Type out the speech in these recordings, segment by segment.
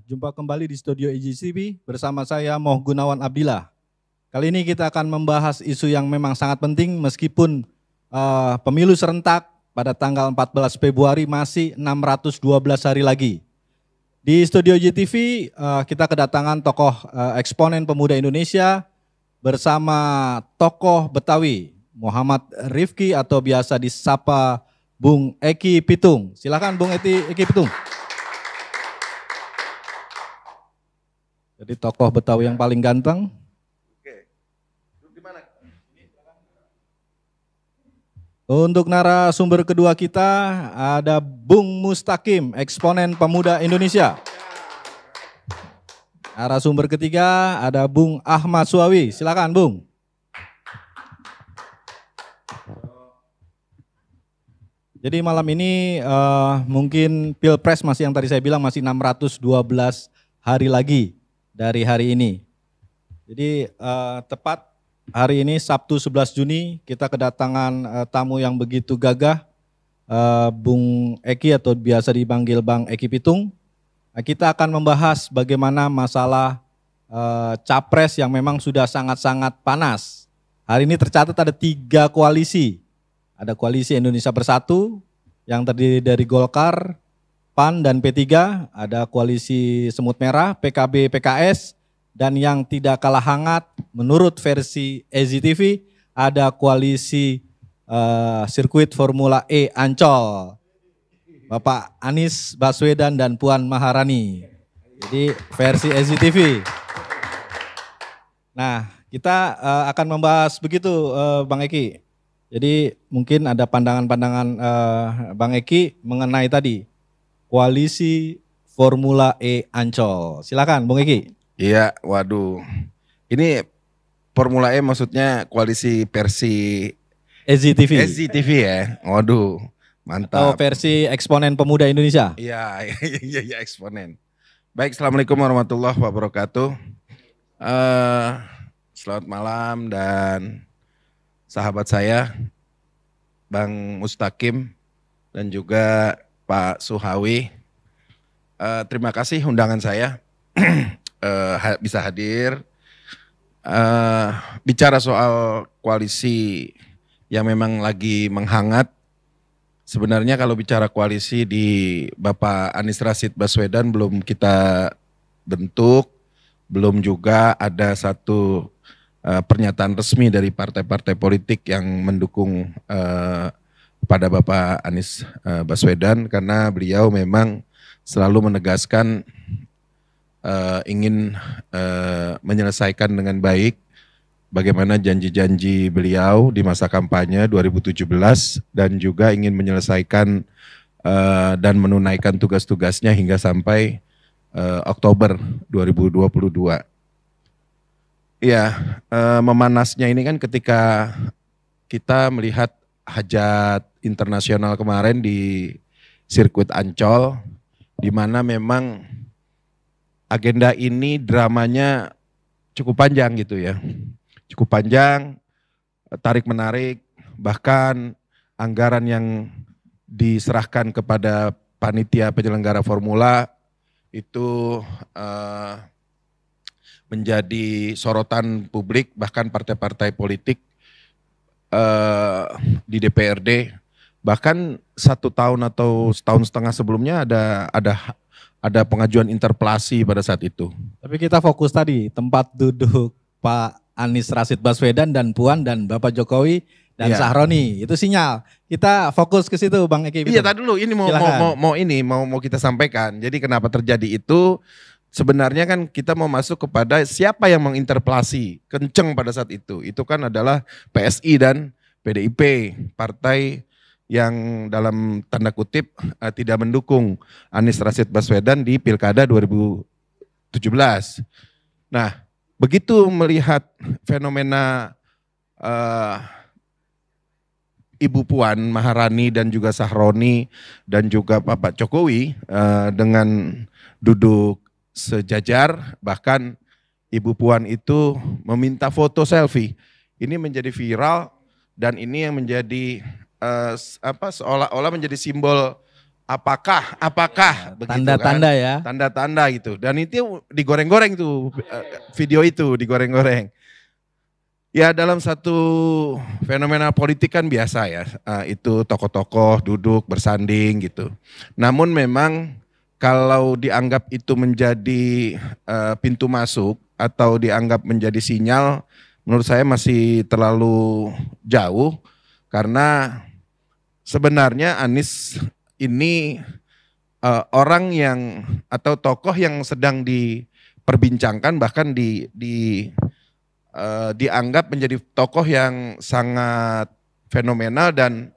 jumpa kembali di studio IGCB bersama saya Moh Gunawan Abdillah. Kali ini kita akan membahas isu yang memang sangat penting meskipun pemilu serentak pada tanggal 14 Februari masih 612 hari lagi. Di studio IGTV kita kedatangan tokoh eksponen pemuda Indonesia bersama tokoh Betawi Muhammad Rifki atau biasa disapa Bung Eki Pitung. Silakan Bung Eki Pitung. Jadi tokoh Betawi yang paling ganteng. Oke. Di mana? Untuk narasumber kedua kita ada Bung Mustaqim, eksponen pemuda Indonesia. Narasumber ketiga ada Bung Ahmad Suawi. Silakan Bung. Jadi malam ini mungkin Pilpres masih yang tadi saya bilang masih 612 hari lagi dari hari ini. Jadi tepat hari ini Sabtu 11 Juni kita kedatangan tamu yang begitu gagah, Bung Eki atau biasa dipanggil Bang Eki Pitung. Kita akan membahas bagaimana masalah capres yang memang sudah sangat-sangat panas. Hari ini tercatat ada 3 koalisi. Ada koalisi Indonesia Bersatu yang terdiri dari Golkar, PAN dan P3, ada koalisi Semut Merah, PKB, PKS, dan yang tidak kalah hangat menurut versi EZTV ada koalisi sirkuit Formula E Ancol, Bapak Anies Baswedan dan Puan Maharani. Jadi versi EZTV. Nah, kita akan membahas begitu Bang Eki. Jadi mungkin ada pandangan-pandangan Bang Eki mengenai tadi koalisi Formula E Ancol. Silakan Bung Eki. Iya, waduh. Ini Formula E maksudnya koalisi versi EZTV. EZTV ya. Waduh, mantap. Atau versi eksponen pemuda Indonesia. Iya, iya eksponen. Baik, Assalamualaikum warahmatullahi wabarakatuh. Selamat malam dan sahabat saya Bang Mustaqim dan juga Pak Suhawi, terima kasih undangan saya bisa hadir bicara soal koalisi yang memang lagi menghangat. Sebenarnya kalau bicara koalisi di Bapak Anies Rashid Baswedan belum kita bentuk, belum juga ada satu pernyataan resmi dari partai-partai politik yang mendukung pada Bapak Anies Baswedan karena beliau memang selalu menegaskan ingin menyelesaikan dengan baik bagaimana janji-janji beliau di masa kampanye 2017 dan juga ingin menyelesaikan dan menunaikan tugas-tugasnya hingga sampai Oktober 2022. Ya, memanasnya ini kan ketika kita melihat hajat internasional kemarin di sirkuit Ancol, di mana memang agenda ini dramanya cukup panjang gitu ya. Cukup panjang, tarik-menarik, bahkan anggaran yang diserahkan kepada panitia penyelenggara formula itu menjadi sorotan publik, bahkan partai-partai politik di DPRD. Bahkan 1 tahun atau setahun setengah sebelumnya ada pengajuan interpelasi pada saat itu. Tapi kita fokus tadi tempat duduk Pak Anies Rashid Baswedan dan Puan dan Bapak Jokowi dan Sahroni. Itu sinyal. Kita fokus ke situ Bang Eki. Iya, tadi dulu ini mau kita sampaikan. Jadi kenapa terjadi itu? Sebenarnya kan kita mau masuk kepada siapa yang menginterpelasi kenceng pada saat itu. Itu kan adalah PSI dan PDIP, partai yang dalam tanda kutip tidak mendukung Anies Rashid Baswedan di Pilkada 2017. Nah, begitu melihat fenomena Ibu Puan Maharani dan juga Sahroni dan juga Bapak Jokowi dengan duduk sejajar, bahkan Ibu Puan itu meminta foto selfie. Ini menjadi viral dan ini yang menjadi seolah-olah menjadi simbol apakah begitu tanda-tanda kan? ya. Tanda-tanda gitu. Dan itu digoreng-goreng tuh video itu digoreng-goreng. Ya dalam satu fenomena politik kan biasa ya, itu tokoh-tokoh duduk bersanding gitu. Namun memang kalau dianggap itu menjadi pintu masuk atau dianggap menjadi sinyal, menurut saya masih terlalu jauh karena sebenarnya Anies ini orang yang atau tokoh yang sedang diperbincangkan bahkan dianggap menjadi tokoh yang sangat fenomenal dan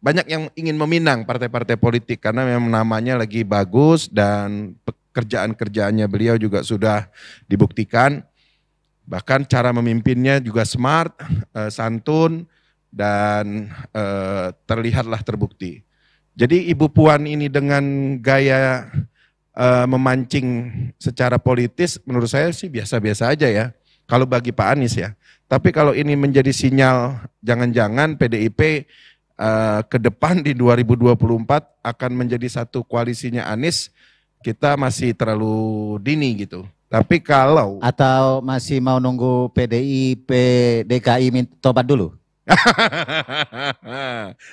banyak yang ingin meminang partai-partai politik karena memang namanya lagi bagus dan pekerjaan-kerjaannya beliau juga sudah dibuktikan. Bahkan cara memimpinnya juga smart, santun dan terlihatlah terbukti. Jadi Ibu Puan ini dengan gaya memancing secara politis menurut saya sih biasa-biasa aja ya. Kalau bagi Pak Anies ya. Tapi kalau ini menjadi sinyal jangan-jangan PDIP ke depan di 2024 akan menjadi satu koalisinya Anies, kita masih terlalu dini gitu. Tapi kalau atau masih mau nunggu PDIP DKI tobat dulu?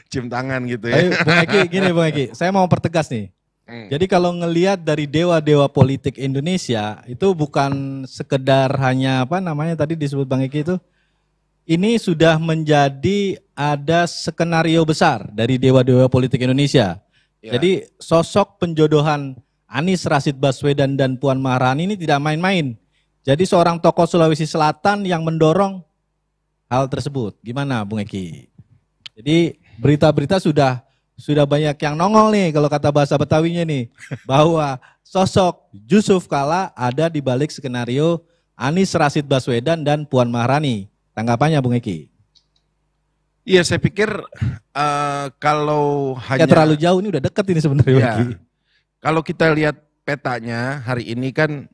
Cium tangan gitu ya. Ayo, Bung Eki, gini Bung Eki, saya mau pertegas nih. Jadi kalau ngelihat dari dewa-dewa politik Indonesia itu bukan sekedar hanya apa namanya tadi disebut Bang Eki itu, ini sudah menjadi ada skenario besar dari dewa-dewa politik Indonesia. Ya. Jadi sosok penjodohan Anies Rashid Baswedan dan Puan Maharani ini tidak main-main. Jadi seorang tokoh Sulawesi Selatan yang mendorong hal tersebut. Gimana Bung Eki? Jadi berita-berita sudah banyak yang nongol nih kalau kata bahasa Betawinya nih. Bahwa sosok Yusuf Kala ada di balik skenario Anies Rashid Baswedan dan Puan Maharani. Tanggapannya Bung Eki? Iya saya pikir kalau hanya... terlalu jauh, ini udah deket ini sebenarnya Bung Eki. Kalau kita lihat petanya hari ini kan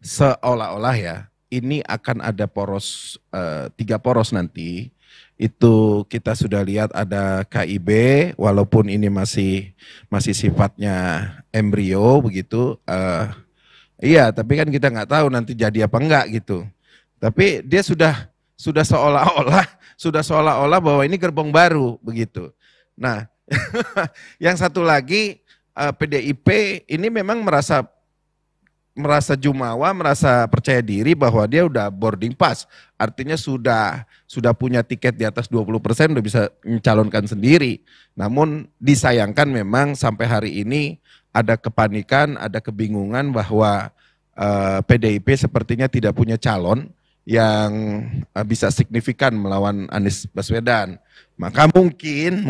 seolah-olah ya ini akan ada poros 3 poros nanti. Itu kita sudah lihat ada KIB walaupun ini masih sifatnya embrio begitu. Iya tapi kan kita nggak tahu nanti jadi apa enggak gitu. Tapi dia sudah seolah-olah bahwa ini gerbong baru begitu. Nah yang satu lagi PDIP ini memang merasa jumawa, merasa percaya diri bahwa dia udah boarding pass. Artinya sudah punya tiket di atas 20%, udah bisa mencalonkan sendiri. Namun disayangkan memang sampai hari ini ada kepanikan, ada kebingungan bahwa PDIP sepertinya tidak punya calon yang bisa signifikan melawan Anies Baswedan. Maka mungkin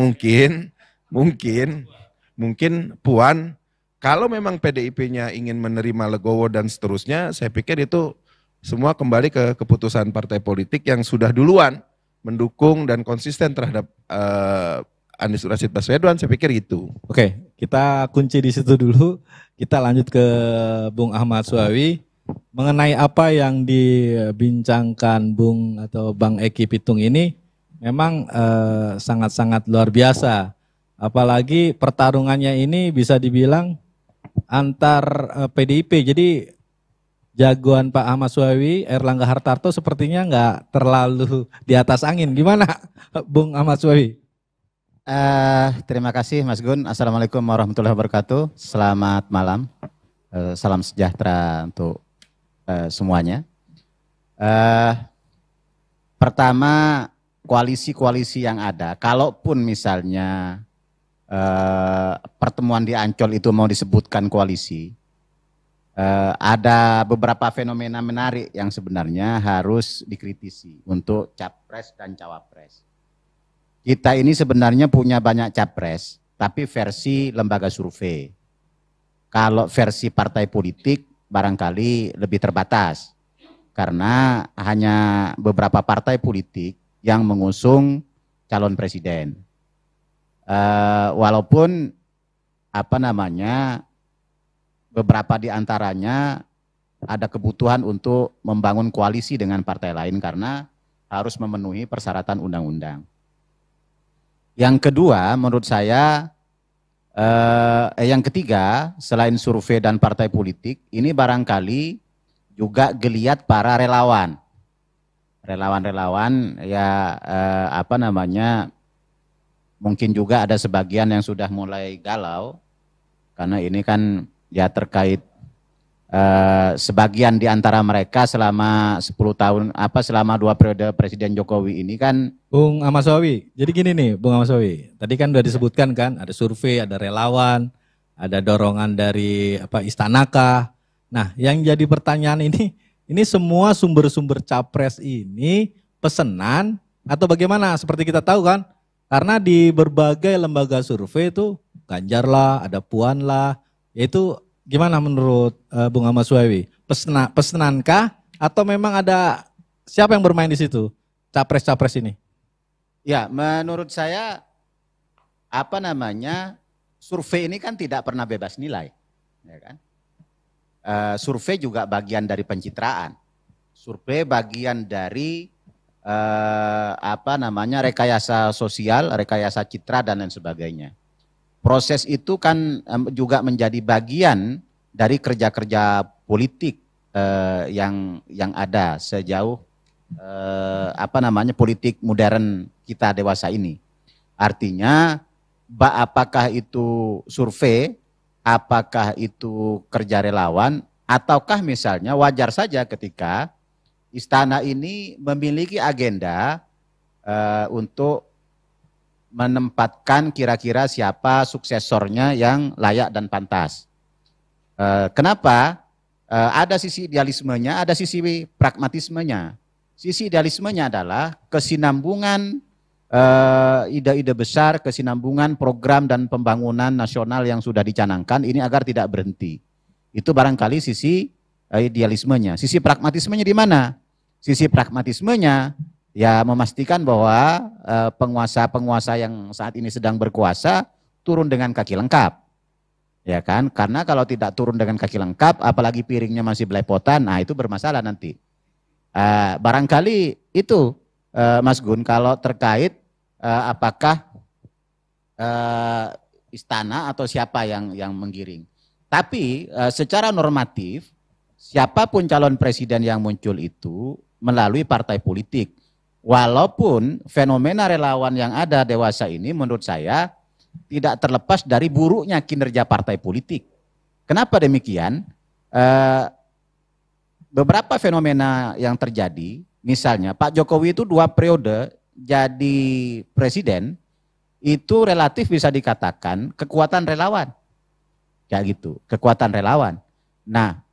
Puan, kalau memang PDIP-nya ingin menerima legowo dan seterusnya, saya pikir itu semua kembali ke keputusan partai politik yang sudah duluan mendukung dan konsisten terhadap Anies Rashid Baswedan, saya pikir itu. Oke, kita kunci di situ dulu. Kita lanjut ke Bung Ahmad Suawi. Mengenai apa yang dibincangkan Bung atau Bang Eki Pitung ini, memang sangat-sangat luar biasa. Apalagi pertarungannya ini bisa dibilang antar PDIP. Jadi jagoan Pak Ahmad Suawi, Erlangga Hartarto sepertinya nggak terlalu di atas angin. Gimana Bung Ahmad Suawi? Terima kasih Mas Gun. Assalamualaikum warahmatullahi wabarakatuh. Selamat malam. Salam sejahtera untuk semuanya. Pertama, koalisi-koalisi yang ada, kalaupun misalnya pertemuan di Ancol itu mau disebutkan koalisi, ada beberapa fenomena menarik yang sebenarnya harus dikritisi untuk capres dan cawapres. Kita ini sebenarnya punya banyak capres, tapi versi lembaga survei. Kalau versi partai politik barangkali lebih terbatas, karena hanya beberapa partai politik yang mengusung calon presiden. Walaupun beberapa di antaranya ada kebutuhan untuk membangun koalisi dengan partai lain karena harus memenuhi persyaratan undang-undang. Yang kedua, menurut saya Yang ketiga, selain survei dan partai politik, ini barangkali juga geliat para relawan. Relawan-relawan ya mungkin juga ada sebagian yang sudah mulai galau karena ini kan ya terkait sebagian di antara mereka selama 10 tahun selama 2 periode Presiden Jokowi ini kan. Bung Ahmad Swawi, jadi gini nih Bung Ahmad Swawi, tadi kan udah disebutkan kan ada survei, ada relawan, ada dorongan dari istanakah. Nah yang jadi pertanyaan ini semua sumber-sumber capres ini pesanan atau bagaimana? Seperti kita tahu kan, karena di berbagai lembaga survei itu Ganjar lah, ada Puan lah, yaitu gimana menurut Bung Ahmad Swawi? Pesenankah atau memang ada siapa yang bermain di situ? Capres-capres ini? Ya, menurut saya survei ini kan tidak pernah bebas nilai, ya kan? Survei juga bagian dari pencitraan. Survei bagian dari rekayasa sosial, rekayasa citra dan lain sebagainya. Proses itu kan juga menjadi bagian dari kerja-kerja politik yang ada sejauh politik modern kita dewasa ini. Artinya apakah itu survei, apakah itu kerja relawan, ataukah misalnya wajar saja ketika istana ini memiliki agenda untuk menempatkan kira-kira siapa suksesornya yang layak dan pantas. Kenapa? Ada sisi idealismenya, ada sisi pragmatismenya. Sisi idealismenya adalah kesinambungan ide-ide besar, kesinambungan program dan pembangunan nasional yang sudah dicanangkan ini agar tidak berhenti. Itu barangkali sisi idealismenya. Sisi pragmatismenya di mana? Sisi pragmatismenya ya memastikan bahwa penguasa-penguasa yang saat ini sedang berkuasa turun dengan kaki lengkap. Ya kan? Karena kalau tidak turun dengan kaki lengkap, apalagi piringnya masih belepotan, nah itu bermasalah nanti. Barangkali itu Mas Gun kalau terkait apakah istana atau siapa yang menggiring. Tapi secara normatif siapapun calon presiden yang muncul itu melalui partai politik. Walaupun fenomena relawan yang ada dewasa ini menurut saya tidak terlepas dari buruknya kinerja partai politik. Kenapa demikian? Beberapa fenomena yang terjadi, misalnya Pak Jokowi itu 2 periode jadi presiden, itu relatif bisa dikatakan kekuatan relawan. Kayak gitu, kekuatan relawan. Nah,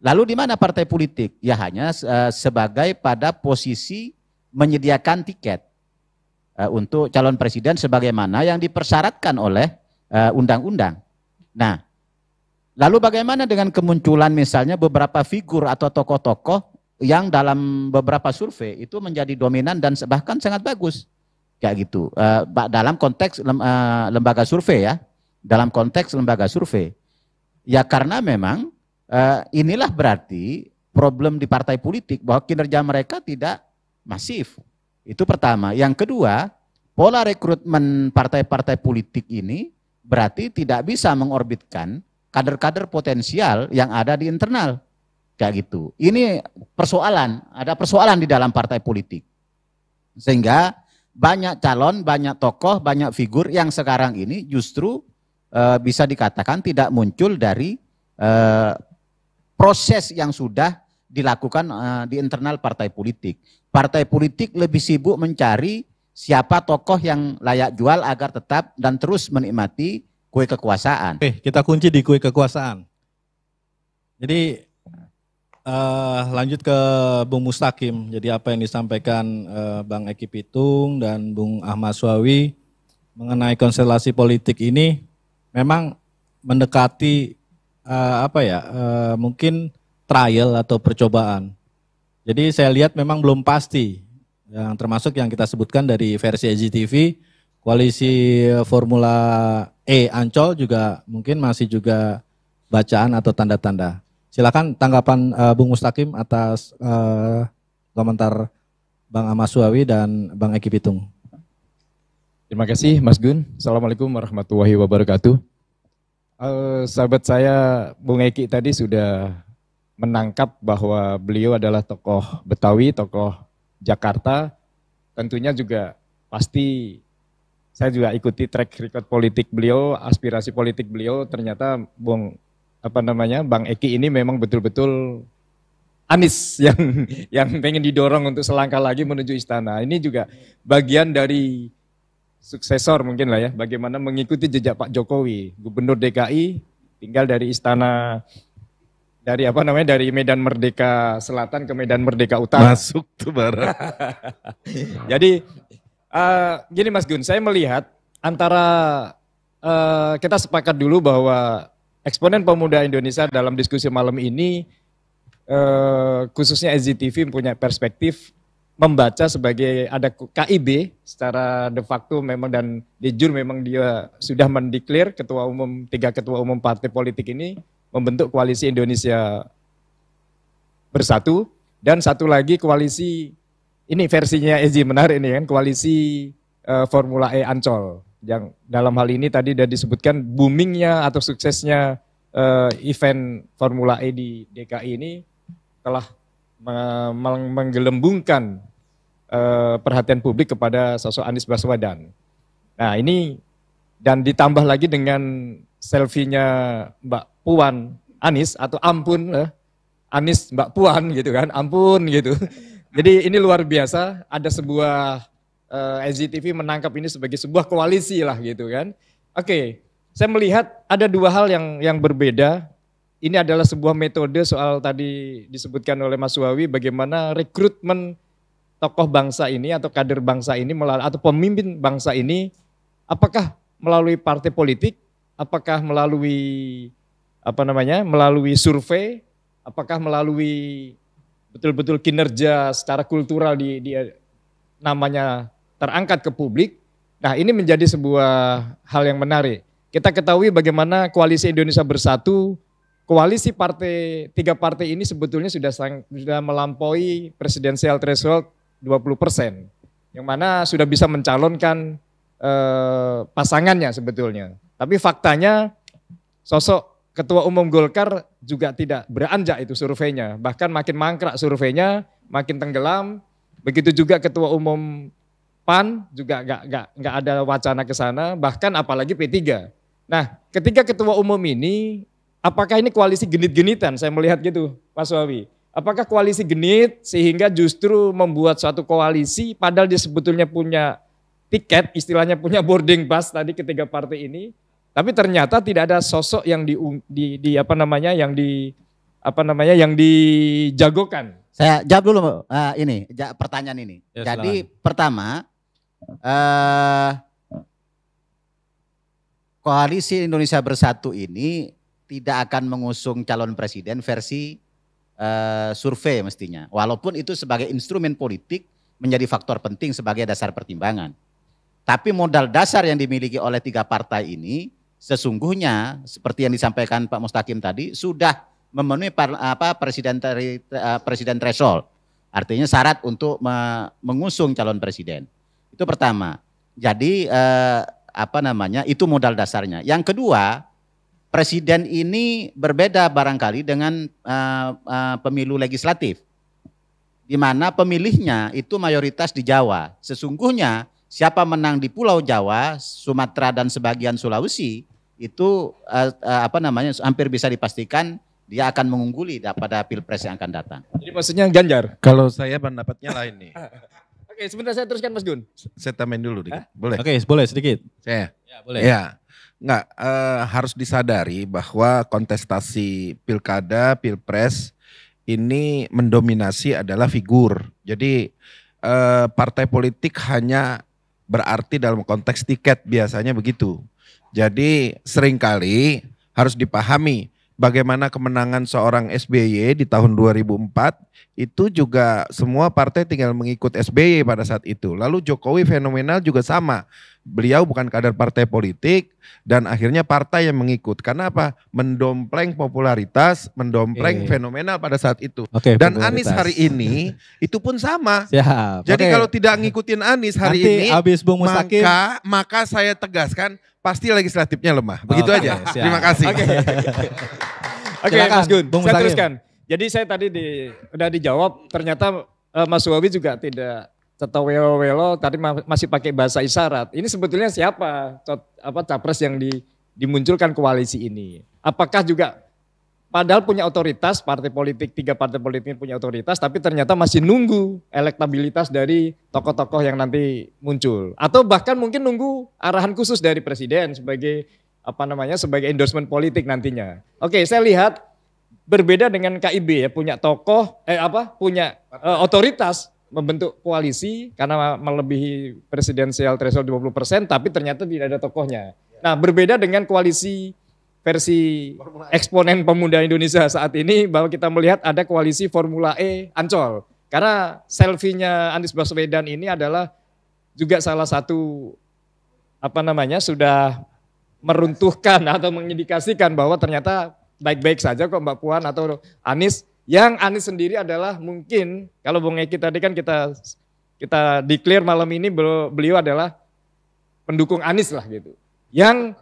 lalu di mana partai politik? Ya hanya sebagai pada posisi menyediakan tiket untuk calon presiden sebagaimana yang dipersyaratkan oleh undang-undang. Nah, lalu bagaimana dengan kemunculan misalnya beberapa figur atau tokoh-tokoh yang dalam beberapa survei itu menjadi dominan dan bahkan sangat bagus. Kayak gitu, dalam konteks lembaga survei ya, dalam konteks lembaga survei. Ya karena memang inilah berarti problem di partai politik bahwa kinerja mereka tidak masif. Itu pertama. Yang kedua, pola rekrutmen partai-partai politik ini berarti tidak bisa mengorbitkan kader-kader potensial yang ada di internal. Kayak gitu. Ini persoalan, ada persoalan di dalam partai politik. Sehingga banyak calon, banyak tokoh, banyak figur yang sekarang ini justru bisa dikatakan tidak muncul dari proses yang sudah dilakukan di internal partai politik. Partai politik lebih sibuk mencari siapa tokoh yang layak jual agar tetap dan terus menikmati kue kekuasaan. Oke, kita kunci di kue kekuasaan. Jadi lanjut ke Bung Mustaqim. Jadi apa yang disampaikan Bang Eki Pitung dan Bung Ahmad Swawi mengenai konstelasi politik ini memang mendekati mungkin trial atau percobaan. Jadi saya lihat memang belum pasti, yang termasuk yang kita sebutkan dari versi EGTV, koalisi Formula E Ancol juga mungkin masih juga bacaan atau tanda-tanda. Silakan tanggapan Bung Mustaqim atas komentar Bang Ahmad Swawi dan Bang Eki Pitung. Terima kasih Mas Gun. Assalamualaikum warahmatullahi wabarakatuh. Sahabat saya Bung Eki tadi sudah menangkap bahwa beliau adalah tokoh Betawi, tokoh Jakarta. Tentunya juga pasti saya juga ikuti track record politik beliau, aspirasi politik beliau. Ternyata Bang Eki ini memang betul-betul Anies yang pengen didorong untuk selangkah lagi menuju istana. Ini juga bagian dari suksesor mungkin lah ya, bagaimana mengikuti jejak Pak Jokowi, Gubernur DKI, tinggal dari istana, dari Medan Merdeka Selatan ke Medan Merdeka Utara. Masuk tuh barang. Jadi gini Mas Gun, saya melihat antara kita sepakat dulu bahwa eksponen pemuda Indonesia dalam diskusi malam ini, khususnya SCTV punya perspektif membaca sebagai ada KIB secara de facto memang dan de jure memang dia sudah mendeklar tiga ketua umum partai politik ini membentuk koalisi Indonesia Bersatu, dan satu lagi koalisi ini versinya SJ menarik ini kan, koalisi Formula E Ancol, yang dalam hal ini tadi sudah disebutkan boomingnya atau suksesnya event Formula E di DKI ini telah menggelembungkan perhatian publik kepada sosok Anies Baswedan. Nah ini, dan ditambah lagi dengan selfie-nya Mbak Puan Anies, atau ampun Anies Mbak Puan gitu kan, ampun gitu. Jadi ini luar biasa, ada sebuah SCTV menangkap ini sebagai sebuah koalisi lah gitu kan. Oke, saya melihat ada dua hal yang berbeda. Ini adalah sebuah metode soal tadi disebutkan oleh Mas Suhawi, bagaimana rekrutmen tokoh bangsa ini atau kader bangsa ini atau pemimpin bangsa ini, apakah melalui partai politik, apakah melalui melalui survei, apakah melalui betul-betul kinerja secara kultural di namanya terangkat ke publik. Nah, ini menjadi sebuah hal yang menarik. Kita ketahui bagaimana koalisi Indonesia Bersatu, koalisi tiga partai ini sebetulnya sudah melampaui presidensial threshold 20%, yang mana sudah bisa mencalonkan pasangannya sebetulnya. Tapi faktanya sosok Ketua Umum Golkar juga tidak beranjak itu surveinya, bahkan makin mangkrak surveinya, makin tenggelam. Begitu juga Ketua Umum PAN juga nggak ada wacana ke sana, bahkan apalagi P3. Nah, ketika Ketua Umum ini, apakah ini koalisi genit-genitan? Saya melihat gitu, Pak Suhawi. Apakah koalisi genit sehingga justru membuat suatu koalisi padahal dia sebetulnya punya tiket, istilahnya punya boarding pass tadi ketiga partai ini, tapi ternyata tidak ada sosok yang yang dijagokan. Saya jawab dulu pertanyaan ini. Ya, jadi pertama, koalisi Indonesia Bersatu ini tidak akan mengusung calon presiden versi survei mestinya. Walaupun itu sebagai instrumen politik menjadi faktor penting sebagai dasar pertimbangan. Tapi modal dasar yang dimiliki oleh tiga partai ini sesungguhnya seperti yang disampaikan Pak Mustaqim tadi sudah memenuhi presiden threshold. Artinya syarat untuk mengusung calon presiden. Itu pertama. Jadi itu modal dasarnya. Yang kedua, presiden ini berbeda barangkali dengan pemilu legislatif, di mana pemilihnya itu mayoritas di Jawa. Sesungguhnya siapa menang di Pulau Jawa, Sumatera dan sebagian Sulawesi itu hampir bisa dipastikan dia akan mengungguli pada pilpres yang akan datang. Jadi maksudnya Ganjar? Kalau saya pendapatnya lain nih. Oke, sebentar saya teruskan Mas Gun. Saya tambahin dulu dikit. Boleh? Oke, boleh sedikit. Saya? Ya, boleh. Ya. Enggak, harus disadari bahwa kontestasi pilkada, pilpres ini mendominasi adalah figur. Jadi partai politik hanya berarti dalam konteks tiket, biasanya begitu. Jadi seringkali harus dipahami bagaimana kemenangan seorang SBY di tahun 2004 itu juga semua partai tinggal mengikut SBY pada saat itu. Lalu Jokowi fenomenal juga sama. beliau bukan kader partai politik dan akhirnya partai yang mengikut. Karena apa? Mendompleng popularitas, mendompleng fenomenal pada saat itu. Dan Anies hari ini itu pun sama. Siap. Jadi kalau tidak ngikutin Anies hari Nanti ini, habis Bung Mustaqim, maka saya tegaskan pasti legislatifnya lemah. Begitu aja. Siap. Terima kasih. Oke, Silakan, Mas Gun, Bung saya Mustaqim. teruskan. Jadi saya tadi udah dijawab, ternyata Mas Wawi juga tidak atau welo-welo tadi masih pakai bahasa isyarat. Ini sebetulnya siapa capres yang dimunculkan koalisi ini? Apakah juga padahal punya otoritas partai politik, 3 partai politik punya otoritas, tapi ternyata masih nunggu elektabilitas dari tokoh-tokoh yang nanti muncul, atau bahkan mungkin nunggu arahan khusus dari presiden sebagai sebagai endorsement politik nantinya. Oke, saya lihat berbeda dengan KIB ya, punya punya otoritas membentuk koalisi karena melebihi presidensial threshold 20%, tapi ternyata tidak ada tokohnya. Nah, berbeda dengan koalisi versi eksponen pemuda Indonesia saat ini, bahwa kita melihat ada koalisi Formula E Ancol. Karena selfie-nya Anies Baswedan ini adalah juga salah satu sudah meruntuhkan atau mengindikasikan bahwa ternyata baik-baik saja kok Mbak Puan atau Anies. Yang Anies sendiri adalah mungkin, kalau Bung Eki tadi kan kita declare malam ini beliau adalah pendukung Anies lah gitu. Yang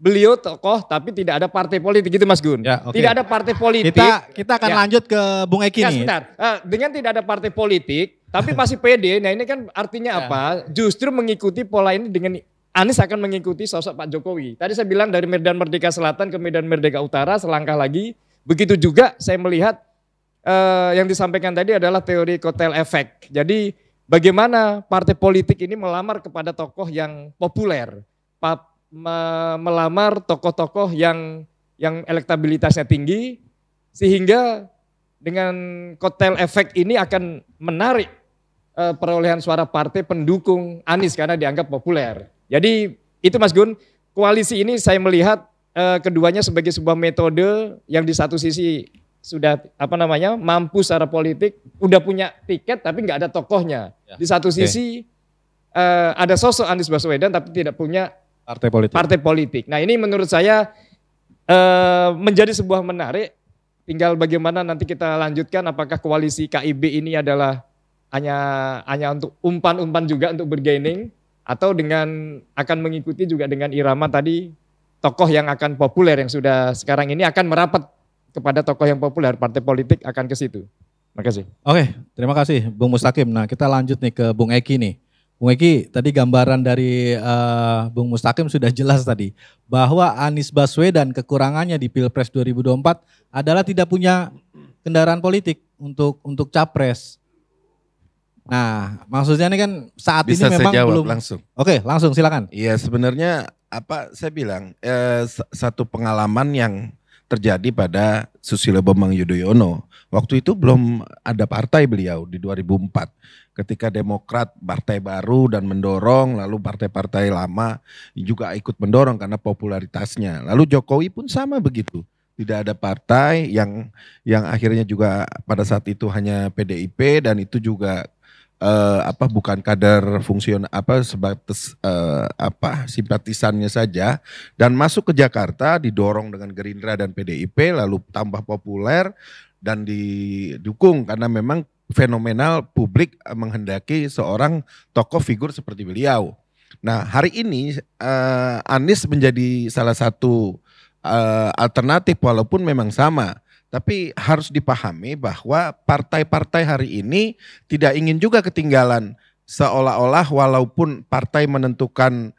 beliau tokoh tapi tidak ada partai politik gitu Mas Gun. Ya, okay. Tidak ada partai politik. Kita akan lanjut ke Bung Eki nih. Sebentar. Dengan tidak ada partai politik tapi pasti pede. Nah ini kan artinya apa? Justru mengikuti pola ini dengan Anies akan mengikuti sosok Pak Jokowi. Tadi saya bilang dari Medan Merdeka Selatan ke Medan Merdeka Utara selangkah lagi. Begitu juga saya melihat yang disampaikan tadi adalah teori kotel efek. Jadi bagaimana partai politik ini melamar kepada tokoh yang populer, melamar tokoh-tokoh yang elektabilitasnya tinggi, sehingga dengan kotel efek ini akan menarik perolehan suara partai pendukung Anies karena dianggap populer. Jadi itu Mas Gun, koalisi ini saya melihat keduanya sebagai sebuah metode yang di satu sisi sudah mampu secara politik, udah punya tiket tapi nggak ada tokohnya. Ya. Di satu sisi ada sosok Anies Baswedan tapi tidak punya partai politik. Nah ini menurut saya menjadi sebuah menarik. Tinggal bagaimana nanti kita lanjutkan, apakah koalisi KIB ini adalah hanya untuk umpan-umpan juga untuk bergaining, atau dengan akan mengikuti juga dengan irama tadi tokoh yang akan populer yang sudah sekarang ini akan merapat kepada tokoh yang populer, partai politik akan ke situ. Terima kasih. Oke, terima kasih Bung Mustaqim. Nah kita lanjut nih ke Bung Eki nih. Bung Eki, tadi gambaran dari Bung Mustaqim sudah jelas tadi. Bahwa Anies Baswedan kekurangannya di Pilpres 2024 adalah tidak punya kendaraan politik untuk capres. Nah maksudnya ini kan saat Bisa ini memang saya jawab belum. langsung. Oke, langsung silakan. Iya sebenarnya saya bilang satu pengalaman yang terjadi pada Susilo Bambang Yudhoyono. Waktu itu belum ada partai beliau di 2004. Ketika Demokrat partai baru dan mendorong, lalu partai-partai lama juga ikut mendorong karena popularitasnya. Lalu Jokowi pun sama begitu. Tidak ada partai yang akhirnya juga pada saat itu hanya PDIP dan itu juga bukan kader fungsional sebatas simpatisannya saja, dan masuk ke Jakarta didorong dengan Gerindra dan PDIP lalu tambah populer dan didukung karena memang fenomenal, publik menghendaki seorang tokoh figur seperti beliau. Nah hari ini Anies menjadi salah satu alternatif walaupun memang sama. Tapi harus dipahami bahwa partai-partai hari ini tidak ingin juga ketinggalan, seolah-olah walaupun partai menentukan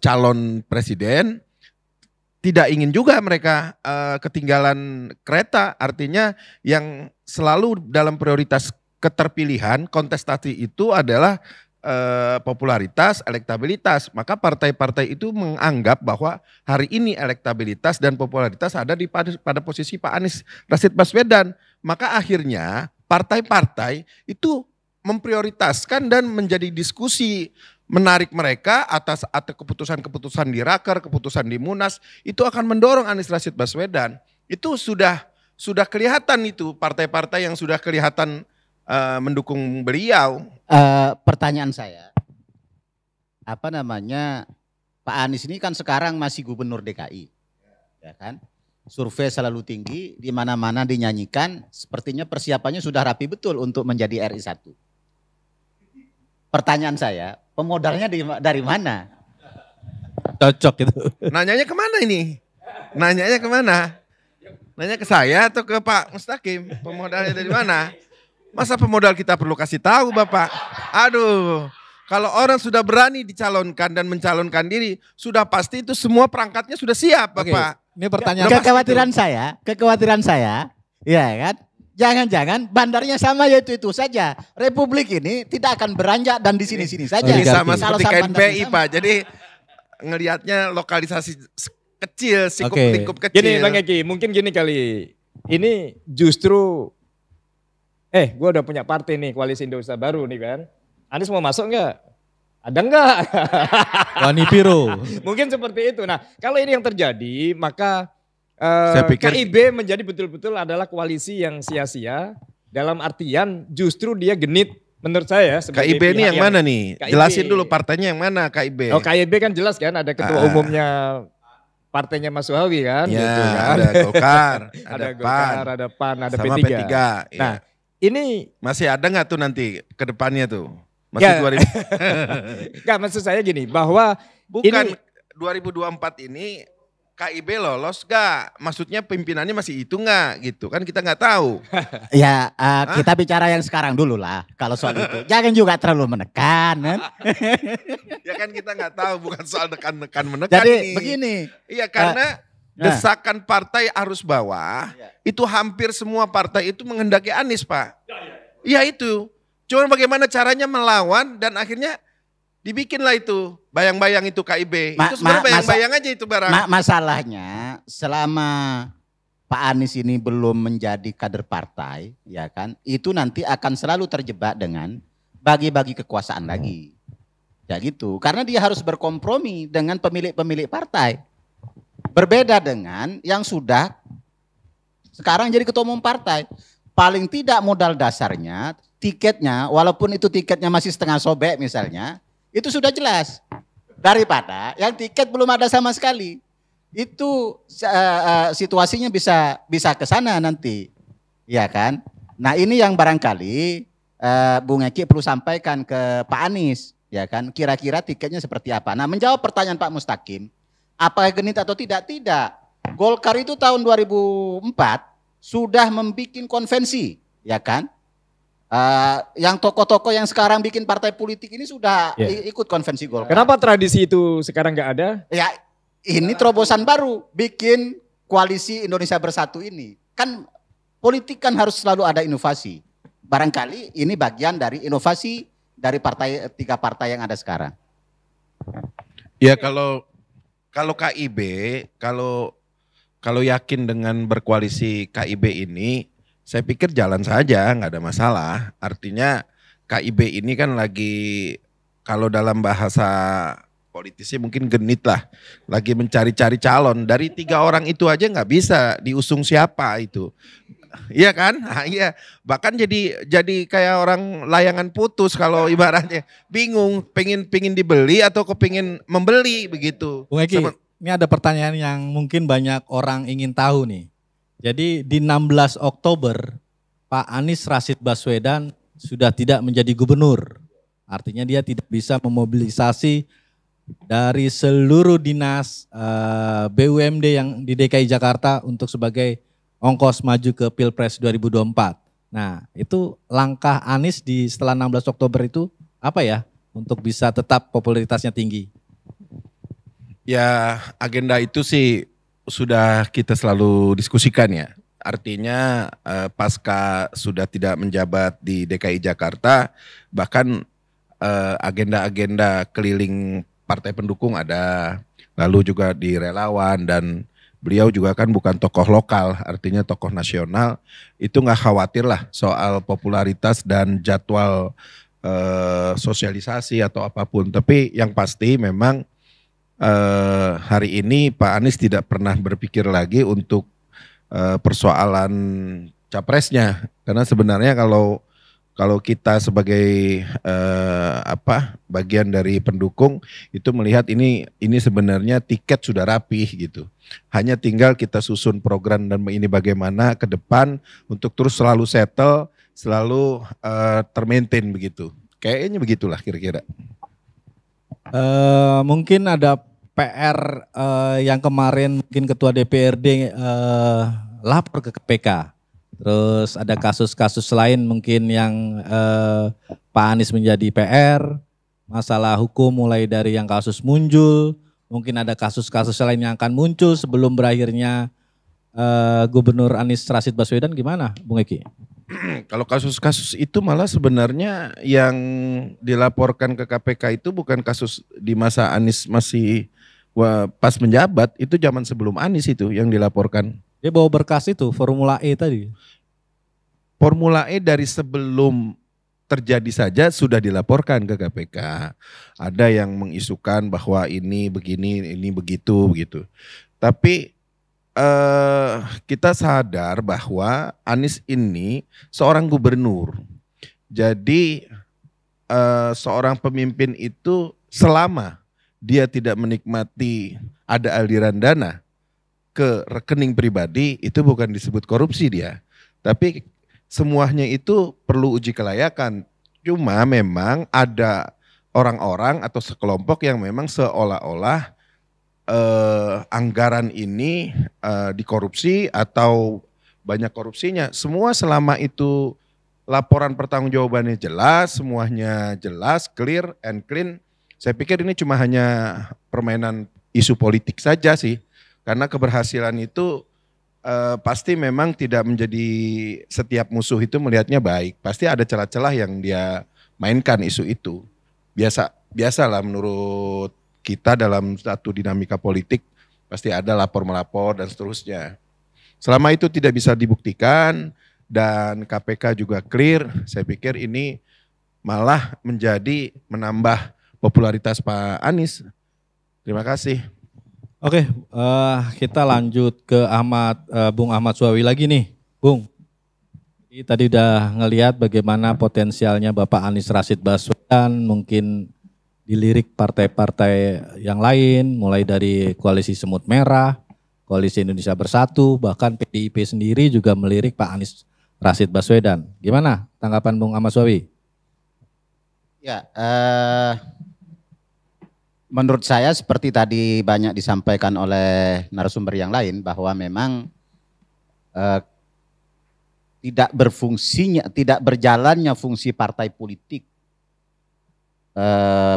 calon presiden, tidak ingin juga mereka ketinggalan kereta. Artinya yang selalu dalam prioritas keterpilihan kontestasi itu adalah popularitas, elektabilitas. Maka partai-partai itu menganggap bahwa hari ini elektabilitas dan popularitas ada pada posisi Pak Anies Rashid Baswedan. Maka akhirnya partai-partai itu memprioritaskan dan menjadi diskusi menarik mereka atas keputusan-keputusan di Raker, keputusan di Munas, itu akan mendorong Anies Rashid Baswedan. Itu sudah kelihatan itu partai-partai yang sudah kelihatan mendukung beliau. Pertanyaan saya, apa namanya, Pak Anies ini kan sekarang masih gubernur DKI, ya kan? Survei selalu tinggi, di mana-mana dinyanyikan, sepertinya persiapannya sudah rapi betul untuk menjadi RI 1. Pertanyaan saya, pemodalnya dari mana? Cocok itu. Nanyanya kemana ini? Nanyanya kemana? Nanya ke saya atau ke Pak Mustaqim? Pemodalnya dari mana? Masa pemodal kita perlu kasih tahu Bapak? Aduh, kalau orang sudah berani dicalonkan dan mencalonkan diri, sudah pasti itu semua perangkatnya sudah siap Bapak. Ini pertanyaan Kekhawatiran saya, ya kan? Jangan-jangan bandarnya sama yaitu saja. Republik ini tidak akan beranjak dan di sini-sini saja. Ini sama Kalau seperti KNPI bandarnya Pak. Jadi ngelihatnya lokalisasi kecil, lingkup kecil. Gini Bang Eki, mungkin gini kali. Ini justru gue udah punya partai nih, Koalisi Indonesia Baru nih kan. Anies mau masuk nggak? Ada nggak? Wani Piro. Mungkin seperti itu. Nah, kalau ini yang terjadi, maka Saya pikir KIB menjadi betul-betul adalah koalisi yang sia-sia. Dalam artian justru dia genit menurut saya. KIB ini yang mana nih? KIB. Jelasin dulu partainya yang mana KIB. Oh, KIB kan jelas kan, ada ketua umumnya partainya Mas Suhawi kan. Ya, gitu kan. ada Golkar, ada Golkar, ada PAN, ada sama P3. P3. Nah, Ya. ini Masih ada nggak tuh nanti ke depannya tuh? Masih Ya. 2000. enggak, maksud saya gini, bahwa Bukan ini 2024 ini KIB lolos gak? Maksudnya pimpinannya masih itu gak gitu? Kan kita gak tahu. Ya, kita bicara yang sekarang dulu lah. Kalau soal itu, jangan juga terlalu menekan. Kan? Ya kan kita gak tahu, bukan soal menekan Jadi nih. begini. Iya karena desakan partai arus bawah, itu hampir semua partai itu menghendaki Anies Pak. Iya itu. Cuma bagaimana caranya melawan dan akhirnya dibikinlah itu bayang-bayang itu KIB. Itu sebenarnya bayang-bayang aja itu barang. Masalahnya selama Pak Anies ini belum menjadi kader partai, ya kan, itu nanti akan selalu terjebak dengan bagi-bagi kekuasaan lagi. Ya gitu, karena dia harus berkompromi dengan pemilik-pemilik partai. Berbeda dengan yang sudah sekarang jadi ketua umum partai. Paling tidak modal dasarnya, tiketnya, walaupun itu tiketnya masih setengah sobek misalnya, itu sudah jelas. Daripada yang tiket belum ada sama sekali. Itu situasinya bisa ke sana nanti. Ya kan? Nah, ini yang barangkali Bung Eki perlu sampaikan ke Pak Anies, ya kan? Kira-kira tiketnya seperti apa? Nah, menjawab pertanyaan Pak Mustaqim, apakah genit atau tidak? Tidak. Golkar itu tahun 2004 sudah membuat konvensi, ya kan? Yang tokoh-tokoh yang sekarang bikin partai politik ini sudah ikut konvensi Golkar. kenapa tradisi itu sekarang nggak ada? Ya, ini terobosan baru bikin koalisi Indonesia Bersatu ini. Kan politik kan harus selalu ada inovasi. Barangkali ini bagian dari inovasi dari tiga partai yang ada sekarang. Ya kalau KIB, kalau yakin dengan berkoalisi KIB ini, saya pikir jalan saja, nggak ada masalah. Artinya KIB ini kan lagi, kalau dalam bahasa politisi mungkin genit lah, lagi mencari-cari calon. Dari 3 orang itu aja nggak bisa diusung siapa itu. Iya kan? Nah, iya. Bahkan jadi kayak orang layangan putus kalau ibaratnya bingung, pengin dibeli atau kepingin membeli begitu. Bung Eki, ini ada pertanyaan yang mungkin banyak orang ingin tahu nih. Jadi di 16 Oktober Pak Anies Rashid Baswedan sudah tidak menjadi gubernur. Artinya dia tidak bisa memobilisasi dari seluruh dinas BUMD yang di DKI Jakarta untuk sebagai ongkos maju ke Pilpres 2024. Nah, itu langkah Anies setelah 16 Oktober itu apa ya untuk bisa tetap popularitasnya tinggi? Ya, agenda itu sih sudah kita selalu diskusikan ya. Artinya pasca sudah tidak menjabat di DKI Jakarta, bahkan agenda-agenda keliling partai pendukung ada, lalu juga di relawan, dan beliau juga kan bukan tokoh lokal, artinya tokoh nasional. Itu nggak khawatir lah soal popularitas dan jadwal sosialisasi atau apapun. Tapi yang pasti memang hari ini Pak Anies tidak pernah berpikir lagi untuk persoalan capresnya, karena sebenarnya Kalau kita sebagai bagian dari pendukung itu melihat ini sebenarnya tiket sudah rapih gitu. Hanya tinggal kita susun program dan ini bagaimana ke depan untuk terus selalu settle, selalu termaintain begitu. Kayaknya begitulah kira-kira. Mungkin ada PR yang kemarin mungkin Ketua DPRD lapor ke KPK. Terus ada kasus-kasus lain mungkin yang Pak Anies menjadi PR, masalah hukum mulai dari yang kasus Munjul, mungkin ada kasus-kasus lain yang akan muncul sebelum berakhirnya Gubernur Anies Rashid Baswedan. Gimana Bung Eki? Kalau kasus-kasus itu malah sebenarnya yang dilaporkan ke KPK itu bukan kasus di masa Anies masih pas menjabat, itu zaman sebelum Anies itu yang dilaporkan. Dia bawa berkas itu, Formula E tadi. Formula E dari sebelum terjadi saja sudah dilaporkan ke KPK. Ada yang mengisukan bahwa ini begini, ini begitu. Tapi kita sadar bahwa Anies ini seorang gubernur. Jadi seorang pemimpin itu selama dia tidak menikmati ada aliran dana ke rekening pribadi, itu bukan disebut korupsi dia. Tapi semuanya itu perlu uji kelayakan. Cuma memang ada orang-orang atau sekelompok yang memang seolah-olah anggaran ini dikorupsi atau banyak korupsinya. Semua selama itu laporan pertanggungjawabannya jelas, semuanya jelas, clear and clean. Saya pikir ini cuma hanya permainan isu politik saja sih. Karena keberhasilan itu pasti memang tidak menjadi setiap musuh itu melihatnya baik. Pasti ada celah-celah yang dia mainkan isu itu. Biasalah menurut kita dalam satu dinamika politik pasti ada lapor-melapor dan seterusnya. Selama itu tidak bisa dibuktikan dan KPK juga clear, saya pikir ini malah menambah popularitas Pak Anies. Terima kasih. Oke, kita lanjut ke Bung Ahmad Suawi lagi nih, Bung. Tadi udah ngelihat bagaimana potensialnya Bapak Anies Rashid Baswedan mungkin dilirik partai-partai yang lain, mulai dari Koalisi Semut Merah, Koalisi Indonesia Bersatu, bahkan PDIP sendiri juga melirik Pak Anies Rashid Baswedan. Gimana tanggapan Bung Ahmad Suawi? Ya, menurut saya seperti tadi banyak disampaikan oleh narasumber yang lain bahwa memang tidak berjalannya fungsi partai politik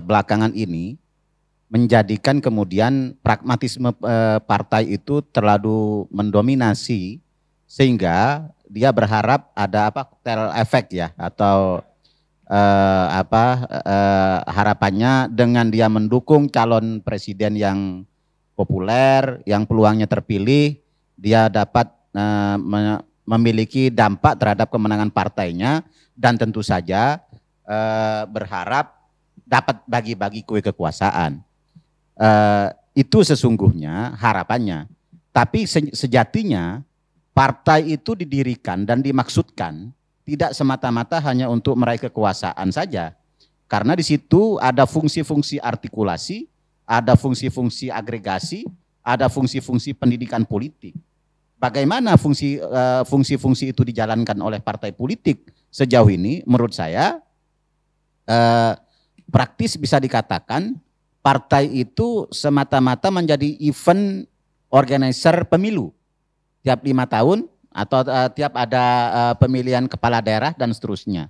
belakangan ini menjadikan kemudian pragmatisme partai itu terlalu mendominasi sehingga dia berharap ada kotel efek ya atau harapannya dengan dia mendukung calon presiden yang populer, yang peluangnya terpilih, dia dapat memiliki dampak terhadap kemenangan partainya dan tentu saja berharap dapat bagi-bagi kue kekuasaan. Itu sesungguhnya harapannya. Tapi sejatinya partai itu didirikan dan dimaksudkan tidak semata-mata hanya untuk meraih kekuasaan saja. Karena di situ ada fungsi-fungsi artikulasi, ada fungsi-fungsi agregasi, ada fungsi-fungsi pendidikan politik. Bagaimana fungsi-fungsi itu dijalankan oleh partai politik sejauh ini menurut saya praktis bisa dikatakan partai itu semata-mata menjadi event organizer pemilu. Tiap 5 tahun atau tiap ada pemilihan kepala daerah dan seterusnya.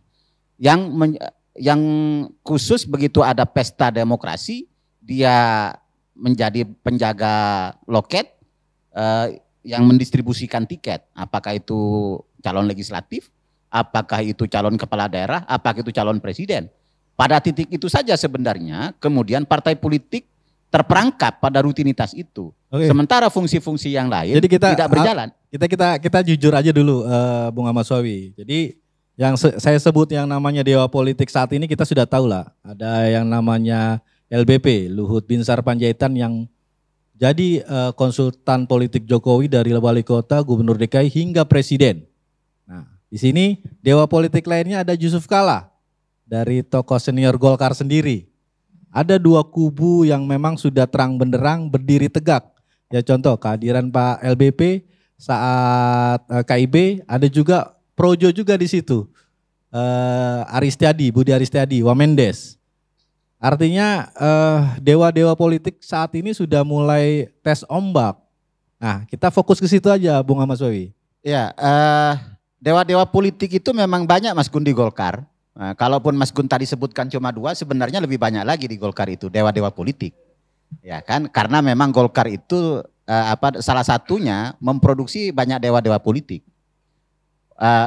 Yang khusus begitu ada pesta demokrasi, dia menjadi penjaga loket yang mendistribusikan tiket. Apakah itu calon legislatif, apakah itu calon kepala daerah, apakah itu calon presiden. Pada titik itu saja sebenarnya kemudian partai politik terperangkap pada rutinitas itu. Oke. Sementara fungsi-fungsi yang lain tidak berjalan. Kita jujur aja dulu Bung Ahmad Suawi. Jadi yang saya sebut yang namanya dewa politik saat ini kita sudah tahu lah. Ada yang namanya LBP, Luhut Binsar Panjaitan yang jadi konsultan politik Jokowi dari wali kota, gubernur DKI hingga presiden. Nah, Di sini dewa politik lainnya ada Yusuf Kalla dari tokoh senior Golkar sendiri. Ada dua kubu yang memang sudah terang benderang berdiri tegak. Ya contoh kehadiran Pak LBP saat KIB, ada juga Projo juga di situ. Aristiadi, Budi Aristiadi, Wamendes. Artinya dewa-dewa politik saat ini sudah mulai tes ombak. Nah, kita fokus ke situ aja, Bung Ahmad Swawi. Ya, dewa-dewa politik itu memang banyak Mas Gun di Golkar. Nah, kalaupun Mas Gun tadi sebutkan cuma 2, sebenarnya lebih banyak lagi di Golkar itu dewa-dewa politik. Ya kan, karena memang Golkar itu salah satunya memproduksi banyak dewa-dewa politik.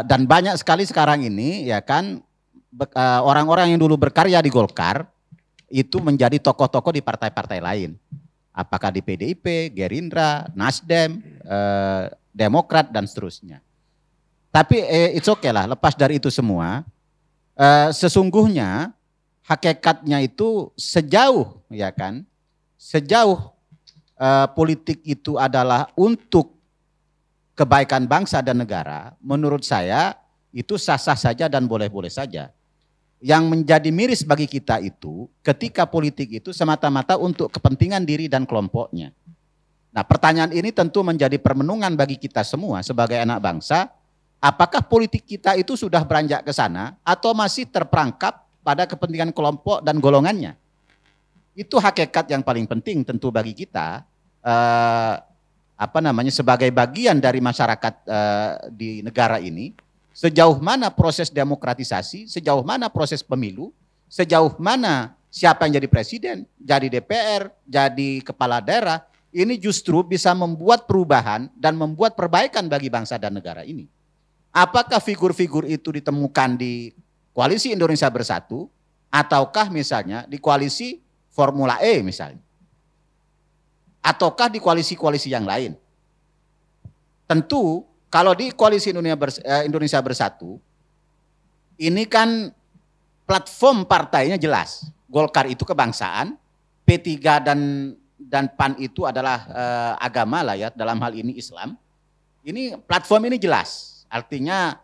Dan banyak sekali sekarang ini ya kan orang-orang yang dulu berkarya di Golkar itu menjadi tokoh-tokoh di partai-partai lain. Apakah di PDIP, Gerindra, Nasdem, Demokrat dan seterusnya. Tapi it's okay lah, lepas dari itu semua, sesungguhnya hakikatnya itu sejauh ya kan, sejauh politik itu adalah untuk kebaikan bangsa dan negara, menurut saya itu sah-sah saja dan boleh-boleh saja. Yang menjadi miris bagi kita itu ketika politik itu semata-mata untuk kepentingan diri dan kelompoknya. Nah, pertanyaan ini tentu menjadi permenungan bagi kita semua sebagai anak bangsa. Apakah politik kita itu sudah beranjak ke sana atau masih terperangkap pada kepentingan kelompok dan golongannya? Itu hakikat yang paling penting tentu bagi kita sebagai bagian dari masyarakat di negara ini. Sejauh mana proses demokratisasi, sejauh mana proses pemilu, sejauh mana siapa yang jadi presiden, jadi DPR, jadi kepala daerah, ini justru bisa membuat perubahan dan membuat perbaikan bagi bangsa dan negara ini. Apakah figur-figur itu ditemukan di Koalisi Indonesia Bersatu, ataukah misalnya di Koalisi Formula E misalnya, ataukah di koalisi-koalisi yang lain? Tentu kalau di Koalisi Indonesia Bersatu, ini kan platform partainya jelas. Golkar itu kebangsaan, P3 dan PAN itu adalah agama lah ya, dalam hal ini Islam. Ini platform ini jelas, artinya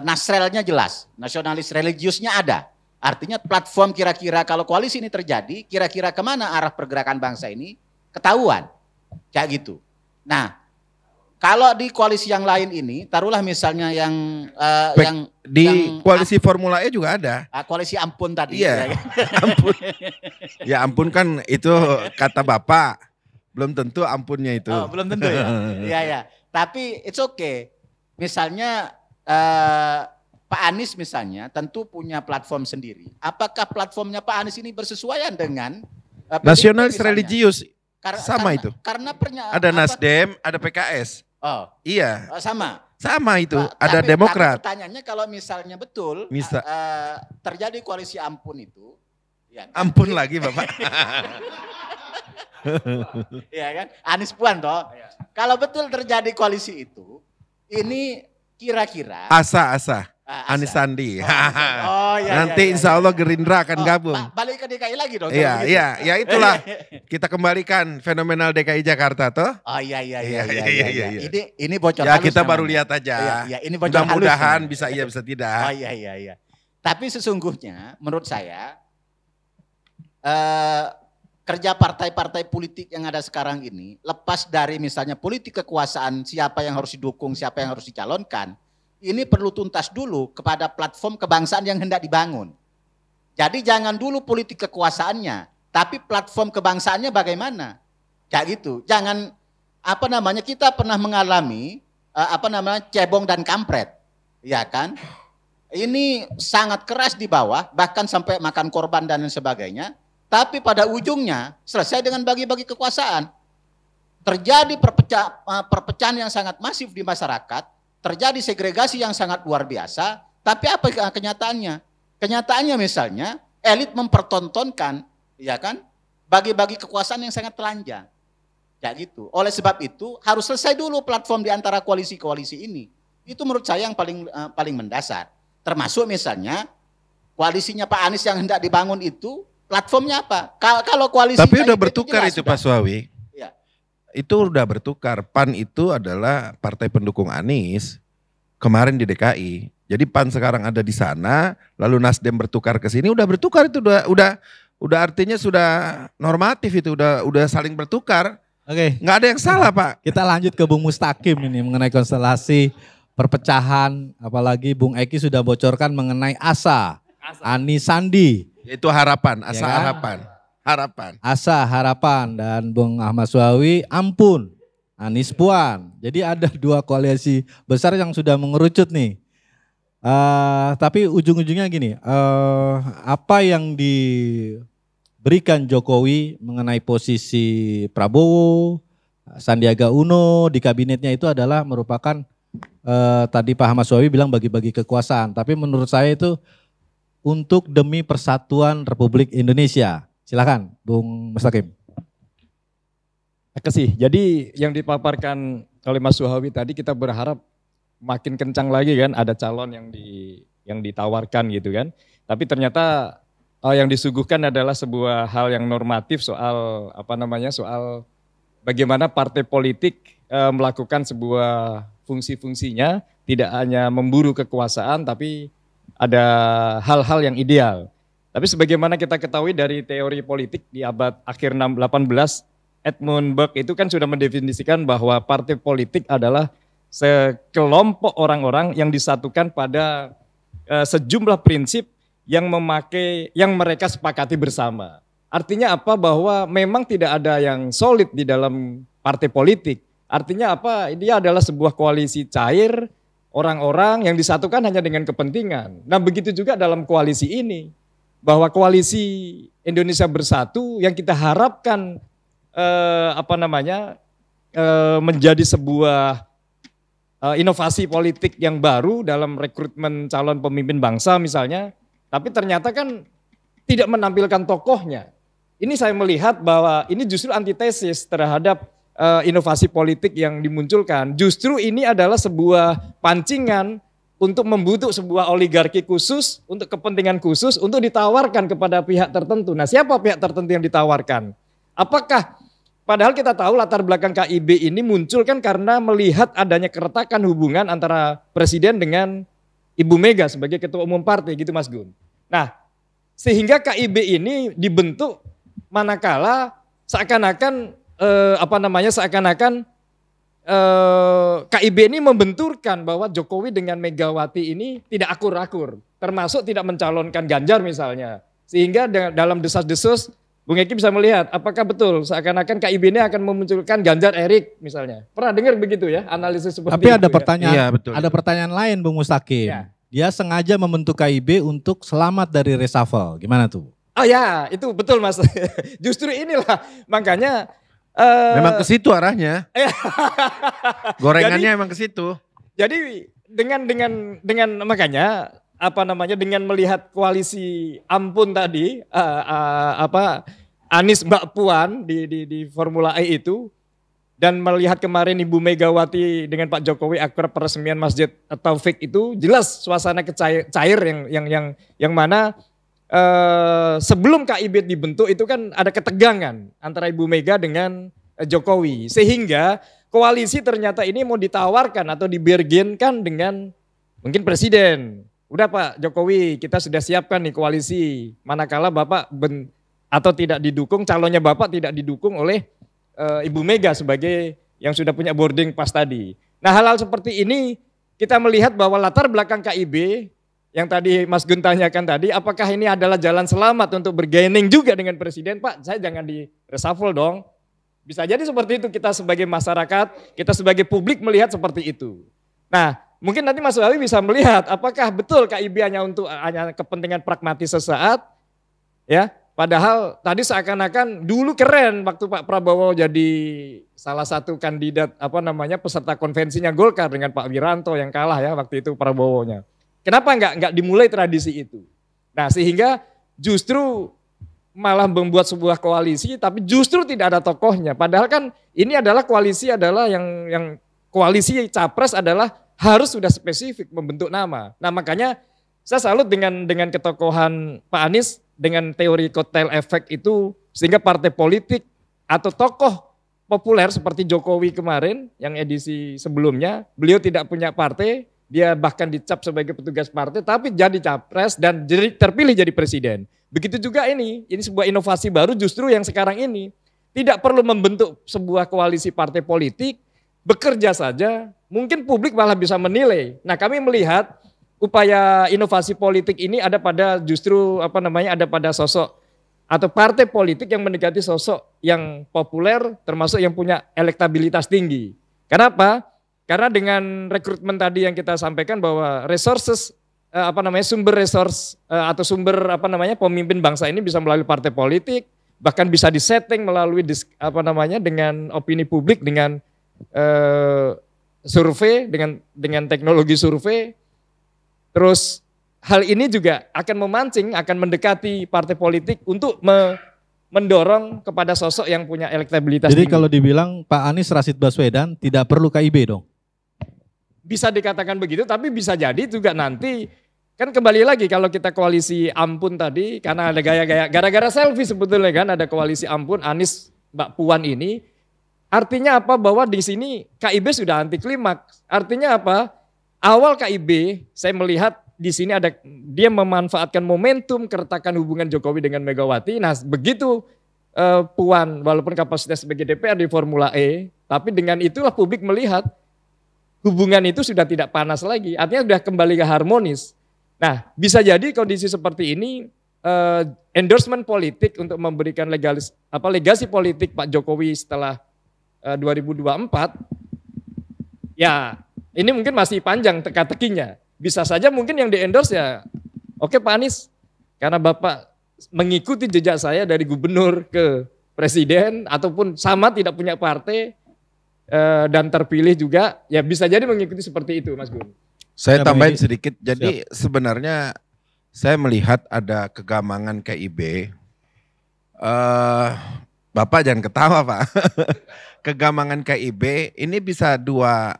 nasrelnya jelas, nasionalis religiusnya ada. Artinya platform kira-kira kalau koalisi ini terjadi, kira-kira kemana arah pergerakan bangsa ini ketahuan, kayak gitu. Nah, kalau di koalisi yang lain ini, taruhlah misalnya yang koalisi Formula E juga ada. Koalisi ampun tadi. Iya, ya. ampun. Ya ampun kan itu kata Bapak, belum tentu ampunnya itu. Oh, belum tentu ya. Iya ya. Tapi it's okay. Misalnya Pak Anies misalnya tentu punya platform sendiri. Apakah platformnya Pak Anies ini bersesuaian dengan nasionalis religius? Sama itu. Karena ada Nasdem, ada PKS. Oh iya. Sama. Sama itu. Ada Demokrat. Tapi pertanyaannya kalau misalnya betul terjadi koalisi ampun itu, ya kan? Ampun lagi Bapak. Ya kan? Anies Puan toh. Ya. Kalau betul terjadi koalisi itu, ini kira-kira Asa. Anies Sandi. Nanti insya Allah Gerindra akan gabung. Balik ke DKI lagi dong. Iya, itulah. Kita kembalikan fenomenal DKI Jakarta toh. Oh iya. Ini bocor ya, halus. Kita baru lihat aja. Iya, ini bocor halus. Mudah-mudahan bisa iya bisa tidak. Oh iya. Tapi sesungguhnya menurut saya kerja partai-partai politik yang ada sekarang ini, lepas dari misalnya politik kekuasaan, siapa yang harus didukung, siapa yang harus dicalonkan, ini perlu tuntas dulu kepada platform kebangsaan yang hendak dibangun. Jadi jangan dulu politik kekuasaannya, tapi platform kebangsaannya bagaimana? Kayak gitu. Jangan kita pernah mengalami cebong dan kampret, ya kan? Ini sangat keras di bawah, bahkan sampai makan korban dan lain sebagainya. Tapi pada ujungnya selesai dengan bagi-bagi kekuasaan. Terjadi perpecahan yang sangat masif di masyarakat. Terjadi segregasi yang sangat luar biasa, tapi apa kenyataannya? Kenyataannya misalnya elit mempertontonkan, ya kan, bagi-bagi kekuasaan yang sangat telanjang, ya gitu. Oleh sebab itu harus selesai dulu platform di antara koalisi-koalisi ini. Itu menurut saya yang paling mendasar. Termasuk misalnya koalisinya Pak Anies yang hendak dibangun itu platformnya apa? Kalau koalisi tapi udah bertukar itu Pak Swawi. Ya. Itu udah bertukar. PAN itu adalah partai pendukung Anies. kemarin di DKI. Jadi PAN sekarang ada di sana, lalu Nasdem bertukar ke sini, udah bertukar itu udah artinya sudah normatif itu, udah saling bertukar. Oke. Nggak ada yang salah, Pak. Kita lanjut ke Bung Mustaqim ini mengenai konstelasi perpecahan, apalagi Bung Eki sudah bocorkan mengenai ASA. Anies Sandi. Itu harapan, asa Ya kan? harapan. ASA Harapan dan Bung Ahmad Suawi Ampun. Anies Puan. Jadi ada dua koalisi besar yang sudah mengerucut nih. Tapi ujung-ujungnya gini, apa yang diberikan Jokowi mengenai posisi Prabowo, Sandiaga Uno di kabinetnya itu adalah merupakan tadi Pak Ahmad Suawi bilang bagi-bagi kekuasaan. Tapi menurut saya itu untuk demi persatuan Republik Indonesia. Silakan Bung Mustaqim. Makasih. Jadi yang dipaparkan oleh Mas Suhawi tadi kita berharap makin kencang lagi kan, ada calon yang ditawarkan gitu kan. Tapi ternyata yang disuguhkan adalah sebuah hal yang normatif soal soal bagaimana partai politik melakukan sebuah fungsi-fungsinya, tidak hanya memburu kekuasaan tapi ada hal-hal yang ideal. Tapi sebagaimana kita ketahui dari teori politik di abad akhir 18, Edmund Burke itu kan sudah mendefinisikan bahwa partai politik adalah sekelompok orang-orang yang disatukan pada sejumlah prinsip yang mereka sepakati bersama. Artinya apa? Bahwa memang tidak ada yang solid di dalam partai politik. Artinya apa? Dia adalah sebuah koalisi cair, orang-orang yang disatukan hanya dengan kepentingan. Nah begitu juga dalam koalisi ini, bahwa koalisi Indonesia Bersatu yang kita harapkan menjadi sebuah inovasi politik yang baru dalam rekrutmen calon pemimpin bangsa misalnya, tapi ternyata kan tidak menampilkan tokohnya. Ini saya melihat bahwa ini justru antitesis terhadap inovasi politik yang dimunculkan. Justru ini adalah sebuah pancingan untuk membentuk sebuah oligarki khusus, untuk kepentingan khusus, untuk ditawarkan kepada pihak tertentu. Nah siapa pihak tertentu yang ditawarkan? Apakah, padahal kita tahu latar belakang KIB ini muncul kan karena melihat adanya keretakan hubungan antara Presiden dengan Ibu Mega sebagai Ketua Umum Partai gitu Mas Gun. Nah sehingga KIB ini dibentuk manakala seakan-akan KIB ini membenturkan bahwa Jokowi dengan Megawati ini tidak akur-akur, termasuk tidak mencalonkan Ganjar misalnya. Sehingga dalam desas-desus, Bung Eki bisa melihat apakah betul seakan-akan KIB ini akan memunculkan Ganjar Erik misalnya. Pernah dengar begitu ya, analisis seperti itu. Tapi ada pertanyaan, ya? Betul. ada pertanyaan lain Bung Mustaqim. Ya. Dia sengaja membentuk KIB untuk selamat dari reshuffle. Gimana tuh? Oh ya, itu betul Mas. Justru inilah makanya Memang ke situ arahnya. Gorengannya emang ke situ. Jadi dengan makanya dengan melihat koalisi Ampun tadi Anies Mbak Puan di Formula E itu, dan melihat kemarin Ibu Megawati dengan Pak Jokowi akrab peresmian Masjid Taufik itu, jelas suasana cair yang mana sebelum KIB dibentuk itu kan ada ketegangan antara Ibu Mega dengan Jokowi, sehingga koalisi ternyata ini mau ditawarkan atau dibergenkan dengan mungkin Presiden. Udah Pak Jokowi, kita sudah siapkan nih koalisi, manakala Bapak atau tidak didukung, calonnya Bapak tidak didukung oleh Ibu Mega sebagai yang sudah punya boarding pass tadi. Nah hal-hal seperti ini kita melihat bahwa latar belakang KIB yang tadi Mas Gun tanyakan tadi, apakah ini adalah jalan selamat untuk bergaining juga dengan Presiden? Pak, saya jangan di reshuffle dong. Bisa jadi seperti itu, kita sebagai masyarakat, kita sebagai publik melihat seperti itu. Nah, mungkin nanti Mas Wawi bisa melihat apakah betul KIB hanya kepentingan pragmatis sesaat, ya. Padahal tadi seakan-akan dulu keren waktu Pak Prabowo jadi salah satu kandidat peserta konvensinya Golkar dengan Pak Wiranto yang kalah ya waktu itu Prabowo-nya. Kenapa enggak dimulai tradisi itu? Nah sehingga justru malah membuat sebuah koalisi tapi justru tidak ada tokohnya. Padahal kan ini adalah koalisi yang koalisi capres adalah harus sudah spesifik membentuk nama. Nah makanya saya salut dengan ketokohan Pak Anies dengan teori kotel efek itu, sehingga partai politik atau tokoh populer seperti Jokowi kemarin yang edisi sebelumnya, beliau tidak punya partai, dia bahkan dicap sebagai petugas partai, tapi jadi capres dan terpilih jadi presiden. Begitu juga ini sebuah inovasi baru justru yang sekarang ini. Tidak perlu membentuk sebuah koalisi partai politik, bekerja saja, mungkin publik malah bisa menilai. Nah kami melihat upaya inovasi politik ini ada pada justru ada pada sosok atau partai politik yang mendekati sosok yang populer termasuk yang punya elektabilitas tinggi. Kenapa? Karena dengan rekrutmen tadi yang kita sampaikan bahwa resources sumber resource atau sumber pemimpin bangsa ini bisa melalui partai politik, bahkan bisa disetting melalui dengan opini publik, dengan survei, dengan teknologi survei. Terus hal ini juga akan memancing, akan mendekati partai politik untuk mendorong kepada sosok yang punya elektabilitas tinggi. Jadi tinggi. kalau dibilang Pak Anies Rashid Baswedan tidak perlu KIB dong? Bisa dikatakan begitu, tapi bisa jadi juga nanti, kan kembali lagi kalau kita koalisi ampun tadi, karena ada gaya-gaya, gara-gara selfie sebetulnya kan ada koalisi ampun Anies Mbak Puan ini, artinya apa? Bahwa di sini KIB sudah anti klimaks. Artinya apa? Awal KIB saya melihat di sini ada dia memanfaatkan momentum keretakan hubungan Jokowi dengan Megawati. Nah begitu Puan walaupun kapasitas sebagai DPR di Formula E, tapi dengan itulah publik melihat hubungan itu sudah tidak panas lagi, artinya sudah kembali ke harmonis. Nah, bisa jadi kondisi seperti ini endorsement politik untuk memberikan legasi politik Pak Jokowi setelah 2024, ya ini mungkin masih panjang teka-tekinya. Bisa saja mungkin yang di-endorse ya, oke Pak Anies, karena Bapak mengikuti jejak saya dari gubernur ke presiden, ataupun sama tidak punya partai, dan terpilih juga, ya bisa jadi mengikuti seperti itu Mas Gun. Saya tambahin sedikit, jadi sebenarnya saya melihat ada kegamangan KIB. Bapak jangan ketawa Pak. Kegamangan KIB ini bisa dua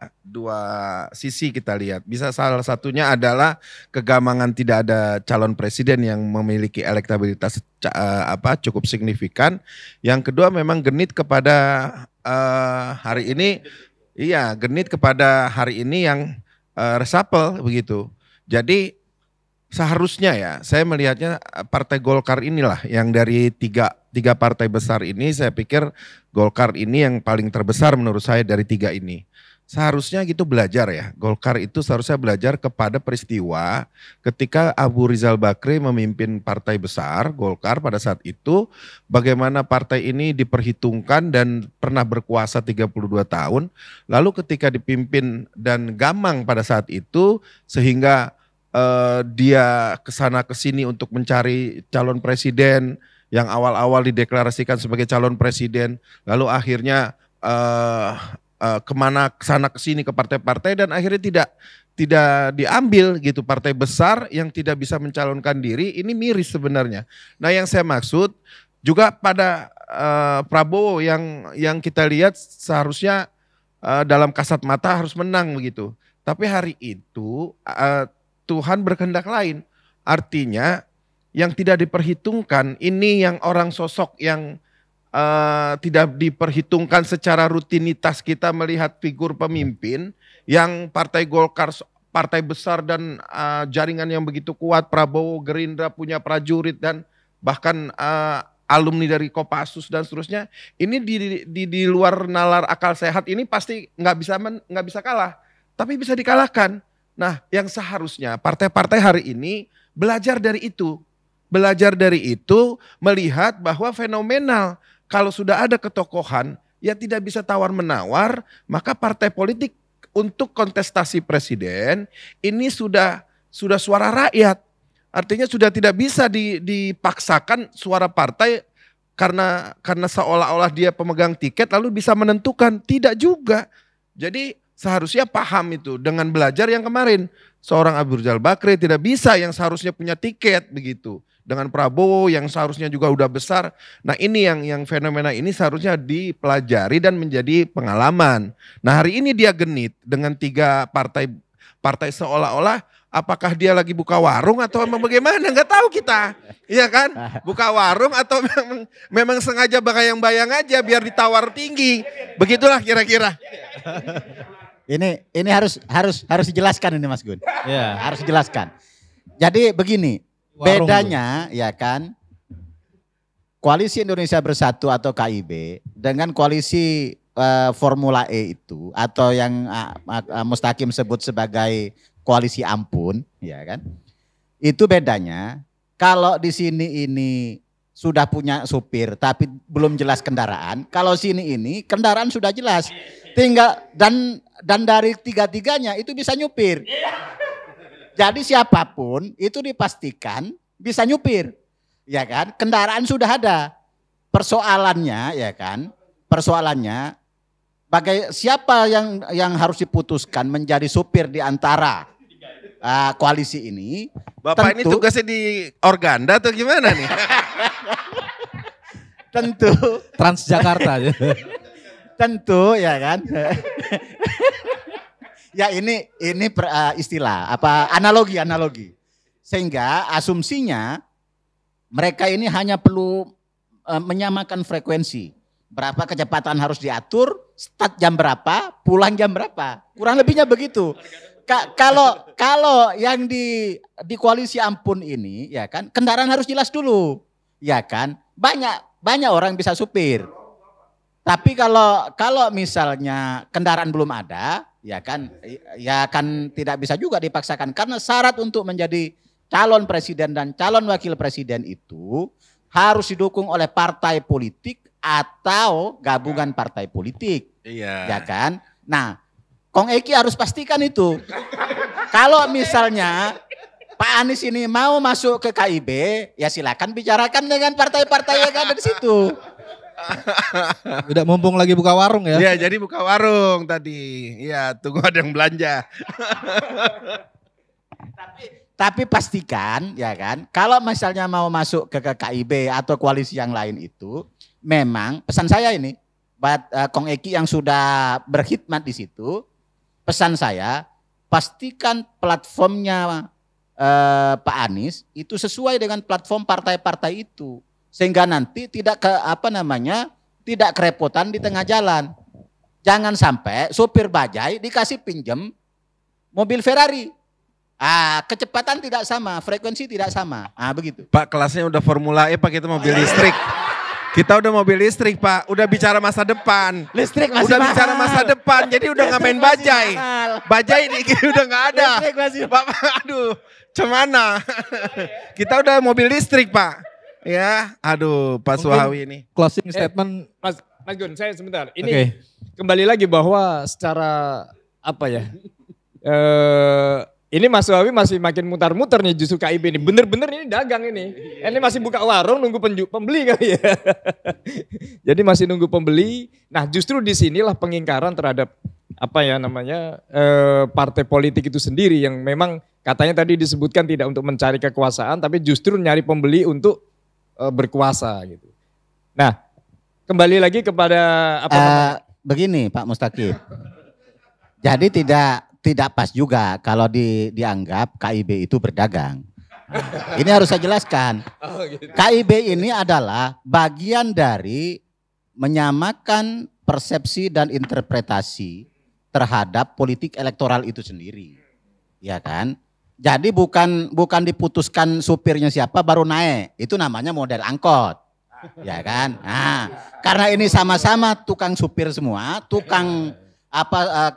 sisi kita lihat. Bisa salah satunya adalah kegamangan tidak ada calon presiden yang memiliki elektabilitas cukup signifikan. Yang kedua memang genit kepada hari ini, genit kepada hari ini yang reshuffle begitu. Jadi seharusnya ya, saya melihatnya Partai Golkar inilah yang dari tiga partai besar ini, saya pikir Golkar ini yang paling terbesar menurut saya dari tiga ini. Seharusnya gitu belajar ya, Golkar itu seharusnya belajar kepada peristiwa ketika Abu Rizal Bakri memimpin partai besar Golkar pada saat itu, bagaimana partai ini diperhitungkan dan pernah berkuasa 32 tahun, lalu ketika dipimpin dan gamang pada saat itu sehingga dia kesana kesini untuk mencari calon presiden yang awal-awal dideklarasikan sebagai calon presiden, lalu akhirnya kemana kesana kesini ke partai-partai dan akhirnya tidak diambil gitu, partai besar yang tidak bisa mencalonkan diri, ini miris sebenarnya. Nah yang saya maksud juga pada Prabowo yang kita lihat seharusnya dalam kasat mata harus menang begitu, tapi hari itu Tuhan berkehendak lain. Artinya yang tidak diperhitungkan ini yang orang sosok yang tidak diperhitungkan secara rutinitas kita melihat figur pemimpin yang Partai Golkar partai besar dan jaringan yang begitu kuat, Prabowo, Gerindra punya prajurit dan bahkan alumni dari Kopassus dan seterusnya. Ini di luar nalar akal sehat ini pasti nggak bisa kalah, tapi bisa dikalahkan. Nah, yang seharusnya partai-partai hari ini belajar dari itu. Belajar dari itu, melihat bahwa fenomenal. Kalau sudah ada ketokohan, ya tidak bisa tawar-menawar, maka partai politik untuk kontestasi presiden, ini sudah suara rakyat. Artinya sudah tidak bisa dipaksakan suara partai karena seolah-olah dia pemegang tiket lalu bisa menentukan. Tidak juga. Jadi seharusnya paham itu dengan belajar yang kemarin. Seorang Abu Rizal Bakri tidak bisa yang seharusnya punya tiket begitu. Dengan Prabowo yang seharusnya juga udah besar. Nah ini yang fenomena ini seharusnya dipelajari dan menjadi pengalaman. Nah hari ini dia genit dengan tiga partai seolah-olah apakah dia lagi buka warung atau memang bagaimana, nggak tahu kita. Iya kan? Buka warung atau memang sengaja bayang-bayang aja biar ditawar tinggi. Begitulah kira-kira. Ini harus dijelaskan ini Mas Gun. Ya. Harus dijelaskan. Jadi begini, Warung bedanya ya kan, Koalisi Indonesia Bersatu atau KIB dengan koalisi Formula E itu atau yang Mustaqim sebut sebagai koalisi ampun, ya kan? Itu bedanya kalau di sini ini sudah punya supir tapi belum jelas kendaraan, kalau sini ini kendaraan sudah jelas. Tinggal dan dari tiga-tiganya itu bisa nyupir. Jadi siapapun itu dipastikan bisa nyupir. Ya kan? Kendaraan sudah ada. Persoalannya ya kan? Persoalannya siapa yang harus diputuskan menjadi supir di antara koalisi ini? Bapak ini tugasnya di Organda atau gimana nih? Tentu Transjakarta. tentu ya kan. Ya ini istilah analogi. Sehingga asumsinya mereka ini hanya perlu menyamakan frekuensi. Berapa kecepatan harus diatur, start jam berapa, pulang jam berapa. Kurang lebihnya begitu. Kalau yang di koalisi ampun ini ya kan, kendaraan harus jelas dulu. Ya kan? Banyak orang bisa supir. Tapi kalau misalnya kendaraan belum ada, ya kan tidak bisa juga dipaksakan karena syarat untuk menjadi calon presiden dan calon wakil presiden itu harus didukung oleh partai politik atau gabungan partai politik. Iya. Ya kan? Nah, Kong Eki harus pastikan itu. Kalau misalnya Pak Anies ini mau masuk ke KIB, ya silakan bicarakan dengan partai-partai yang ada di situ. Udah mumpung lagi buka warung ya. Iya, jadi buka warung tadi. Iya, tunggu ada yang belanja. Tapi pastikan ya kan, kalau misalnya mau masuk ke KIB atau koalisi yang lain itu, memang pesan saya ini, buat Kong Eki yang sudah berkhidmat di situ, pesan saya pastikan platformnya Pak Anies itu sesuai dengan platform partai-partai itu. Sehingga nanti tidak tidak kerepotan di tengah jalan. Jangan sampai sopir bajai dikasih pinjam mobil Ferrari. Kecepatan tidak sama, frekuensi tidak sama. Begitu. Pak, kelasnya udah Formula E, Pak, kita mobil listrik. Kita udah mobil listrik, Pak. Udah bicara masa depan. Listrik masih udah mahal. bicara masa depan, jadi udah nggak main bajai. Bajai ini udah nggak ada. Listrik masih Bapak, aduh, cemana? Kita udah mobil listrik, Pak. Ya, aduh, Pak Suhawi ini. Closing statement. Mas Gun, saya sebentar. Ini Oke. kembali lagi bahwa secara apa ya? Ini Mas Suhawi masih makin mutar-mutar nih justru KIB ini. Bener-bener ini dagang ini. Ini masih buka warung nunggu pembeli kali ya. Jadi masih nunggu pembeli. Nah, justru disinilah pengingkaran terhadap apa ya namanya partai politik itu sendiri yang memang katanya tadi disebutkan tidak untuk mencari kekuasaan, tapi justru nyari pembeli untuk berkuasa gitu. Nah, kembali lagi kepada begini Pak Mustaqim. Jadi tidak pas juga kalau dianggap KIB itu berdagang. Ini harus saya jelaskan. KIB ini adalah bagian dari menyamakan persepsi dan interpretasi terhadap politik elektoral itu sendiri. Ya kan? Jadi bukan diputuskan supirnya siapa baru naik. Itu namanya model angkot. Ya kan? Nah, karena ini sama-sama tukang supir semua, tukang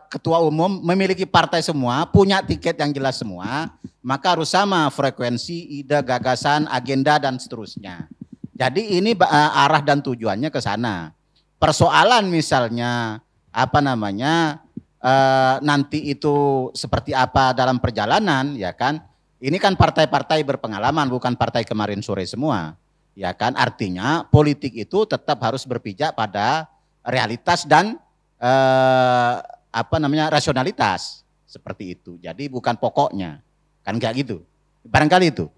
ketua umum, memiliki partai semua, punya tiket yang jelas semua, maka harus sama frekuensi, ide, gagasan, agenda dan seterusnya. Jadi ini arah dan tujuannya ke sana. Persoalan misalnya nanti itu seperti apa dalam perjalanan, ya kan? Ini kan partai-partai berpengalaman, bukan partai kemarin sore semua, ya kan? Artinya politik itu tetap harus berpijak pada realitas dan rasionalitas seperti itu. Jadi bukan pokoknya, kan kayak gitu. Barangkali itu.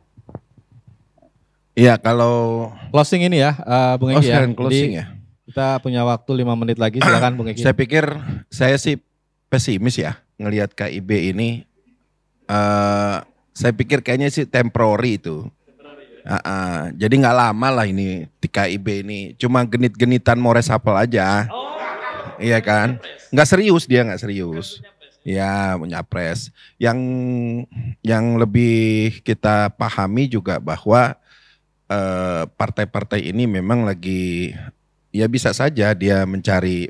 Iya, kalau Closing ini ya, Bung Eki ya. closing Jadi, ya. kita punya waktu 5 menit lagi, silakan Bung Eki. Saya pikir saya sih pesimis ya ngelihat KIB ini. Saya pikir kayaknya sih temporary itu. Jadi nggak lama lah ini di KIB ini. Cuma genit-genitan mau resapel aja. Iya kan? Nggak serius dia, nggak serius. Ya, menyapres. Yang lebih kita pahami juga bahwa partai-partai ini memang lagi, ya bisa saja dia mencari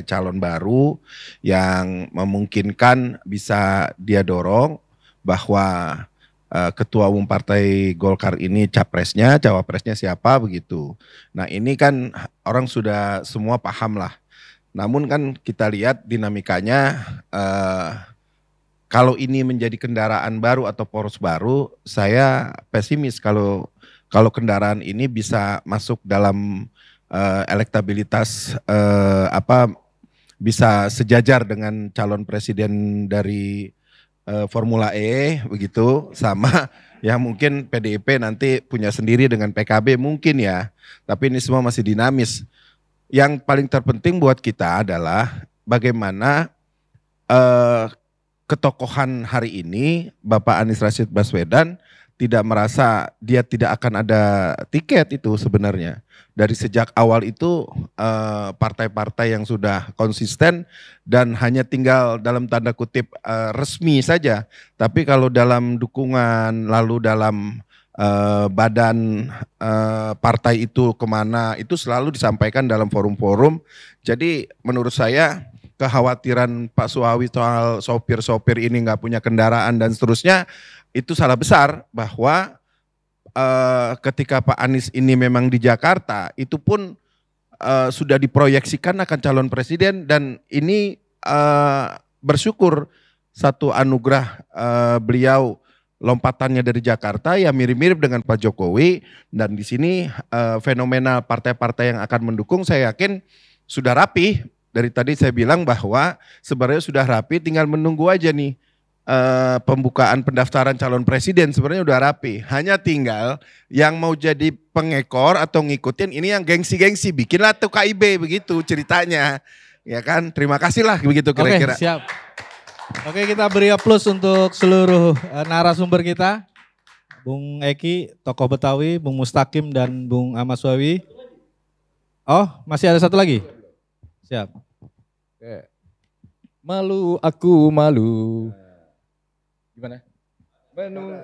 calon baru yang memungkinkan bisa dia dorong bahwa ketua umum partai Golkar ini capresnya, cawapresnya siapa begitu. Nah ini kan orang sudah semua paham lah. Namun kan kita lihat dinamikanya, kalau ini menjadi kendaraan baru atau poros baru, saya pesimis kalau kendaraan ini bisa masuk dalam elektabilitas bisa sejajar dengan calon presiden dari Formula E begitu, sama ya mungkin PDIP nanti punya sendiri dengan PKB mungkin ya, tapi ini semua masih dinamis. Yang paling terpenting buat kita adalah bagaimana ketokohan hari ini Bapak Anies Rashid Baswedan tidak merasa dia tidak akan ada tiket itu sebenarnya. Dari sejak awal itu partai-partai yang sudah konsisten dan hanya tinggal dalam tanda kutip resmi saja. Tapi kalau dalam dukungan lalu dalam badan partai itu kemana itu selalu disampaikan dalam forum-forum. Jadi menurut saya kekhawatiran Pak Suhawi soal sopir-sopir ini nggak punya kendaraan dan seterusnya itu salah besar, bahwa ketika Pak Anies ini memang di Jakarta itu pun sudah diproyeksikan akan calon presiden, dan ini bersyukur satu anugerah beliau lompatannya dari Jakarta ya mirip-mirip dengan Pak Jokowi, dan di sini fenomena partai-partai yang akan mendukung saya yakin sudah rapi. Dari tadi saya bilang bahwa sebenarnya sudah rapi, tinggal menunggu aja nih pembukaan pendaftaran calon presiden sebenarnya udah rapi. Hanya tinggal yang mau jadi pengekor atau ngikutin ini yang gengsi-gengsi, bikinlah tuh KIB begitu ceritanya. Ya kan, terima kasih lah begitu kira-kira. Oke, siap. Oke, kita beri aplaus untuk seluruh narasumber kita. Bung Eki, tokoh Betawi, Bung Mustaqim dan Bung Ahmad Suhawi. Oh, masih ada satu lagi? Siap. Malu aku malu. Gimana?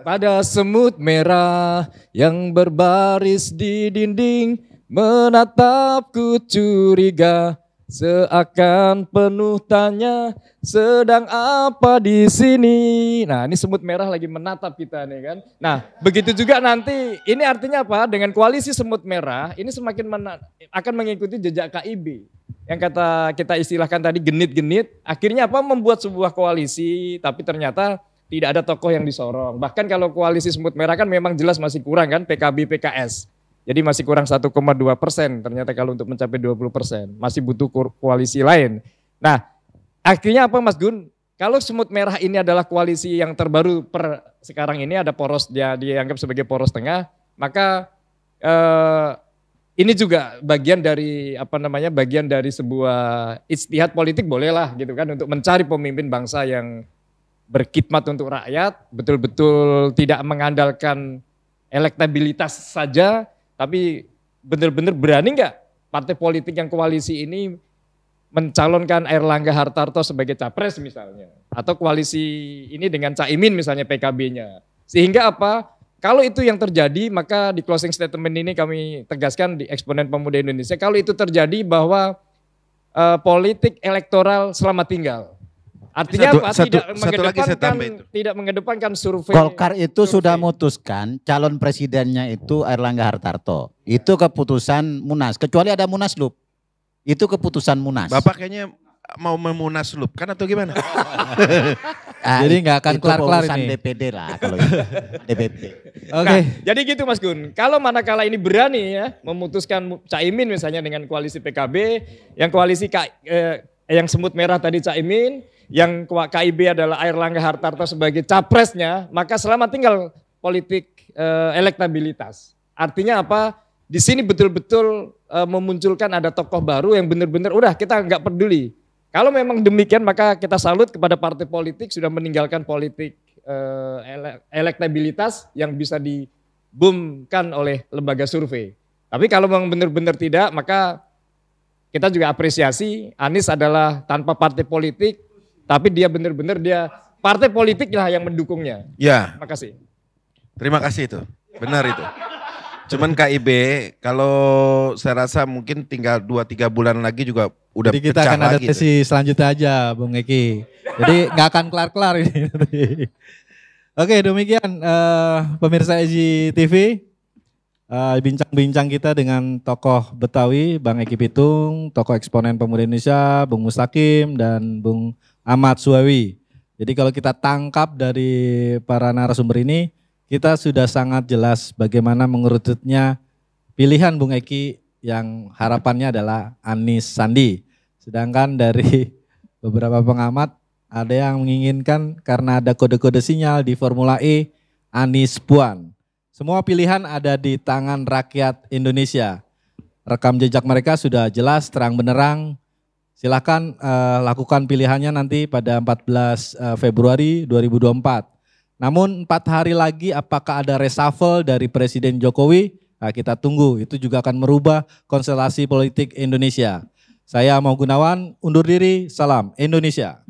Pada semut merah yang berbaris di dinding menatapku curiga. Seakan penuh tanya, sedang apa di sini? Nah, ini semut merah lagi menatap kita nih kan. Nah, begitu juga nanti, ini artinya apa? Dengan koalisi semut merah, ini semakin akan mengikuti jejak KIB. Yang kita istilahkan tadi genit-genit, akhirnya apa? Membuat sebuah koalisi, tapi ternyata tidak ada tokoh yang disorong. Bahkan kalau koalisi semut merah kan memang jelas masih kurang kan, PKB, PKS. Jadi masih kurang 1,2%, ternyata kalau untuk mencapai 20%. Masih butuh koalisi lain. Nah, akhirnya apa Mas Gun? Kalau semut merah ini adalah koalisi yang terbaru per sekarang ini, ada poros, dia dianggap sebagai poros tengah, maka ini juga bagian dari bagian dari sebuah ijtihad politik bolehlah gitu kan, untuk mencari pemimpin bangsa yang berkhidmat untuk rakyat, betul-betul tidak mengandalkan elektabilitas saja, tapi benar-benar berani nggak partai politik yang koalisi ini mencalonkan Airlangga Hartarto sebagai capres misalnya, atau koalisi ini dengan Caimin misalnya PKB-nya. Sehingga apa? Kalau itu yang terjadi, maka di closing statement ini kami tegaskan di Eksponen Pemuda Indonesia, kalau itu terjadi bahwa politik elektoral selamat tinggal. Artinya apa? Tidak mengedepankan survei. Golkar itu sudah memutuskan calon presidennya itu Airlangga Hartarto. Itu keputusan Munas. Kecuali ada Munaslup. Itu keputusan Munas. Bapak kayaknya mau memunaslup kan atau gimana? Jadi nggak akan kelar-kelar ini. DPD lah kalau itu. DPD. Oke. Nah, jadi gitu Mas Gun. Kalau manakala ini berani ya memutuskan Caimin misalnya dengan koalisi PKB, yang koalisi yang semut merah tadi Caimin, yang KIB adalah Airlangga Hartarto sebagai capresnya, maka selamat tinggal politik elektabilitas. Artinya apa? Di sini betul-betul memunculkan ada tokoh baru yang benar-benar udah kita nggak peduli. Kalau memang demikian maka kita salut kepada partai politik sudah meninggalkan politik elektabilitas yang bisa diboomkan oleh lembaga survei. Tapi kalau memang benar-benar tidak, maka kita juga apresiasi Anies adalah tanpa partai politik, tapi dia benar-benar dia partai politik lah yang mendukungnya. Ya, Terima kasih. terima kasih itu. Benar itu. Cuman KIB kalau saya rasa mungkin tinggal 2-3 bulan lagi juga udah Jadi kita pecah akan ada lagi tuh. sesi selanjutnya aja Bung Eki. Jadi nggak akan kelar-kelar ini. Oke, demikian pemirsa EJ TV. Bincang-bincang kita dengan tokoh Betawi, Bang Eki Pitung, tokoh eksponen pemuda Indonesia, Bung Mustaqim, dan Bung Ahmad Suwawi. Jadi kalau kita tangkap dari para narasumber ini, kita sudah sangat jelas bagaimana mengerututnya pilihan Bung Eki yang harapannya adalah Anies Sandi. Sedangkan dari beberapa pengamat ada yang menginginkan karena ada kode-kode sinyal di Formula E, Anies Puan. Semua pilihan ada di tangan rakyat Indonesia. Rekam jejak mereka sudah jelas, terang benderang. Silakan lakukan pilihannya nanti pada 14 Februari 2024. Namun 4 hari lagi apakah ada reshuffle dari Presiden Jokowi? Nah, kita tunggu, itu juga akan merubah konstelasi politik Indonesia. Saya Mau Gunawan, undur diri, salam Indonesia.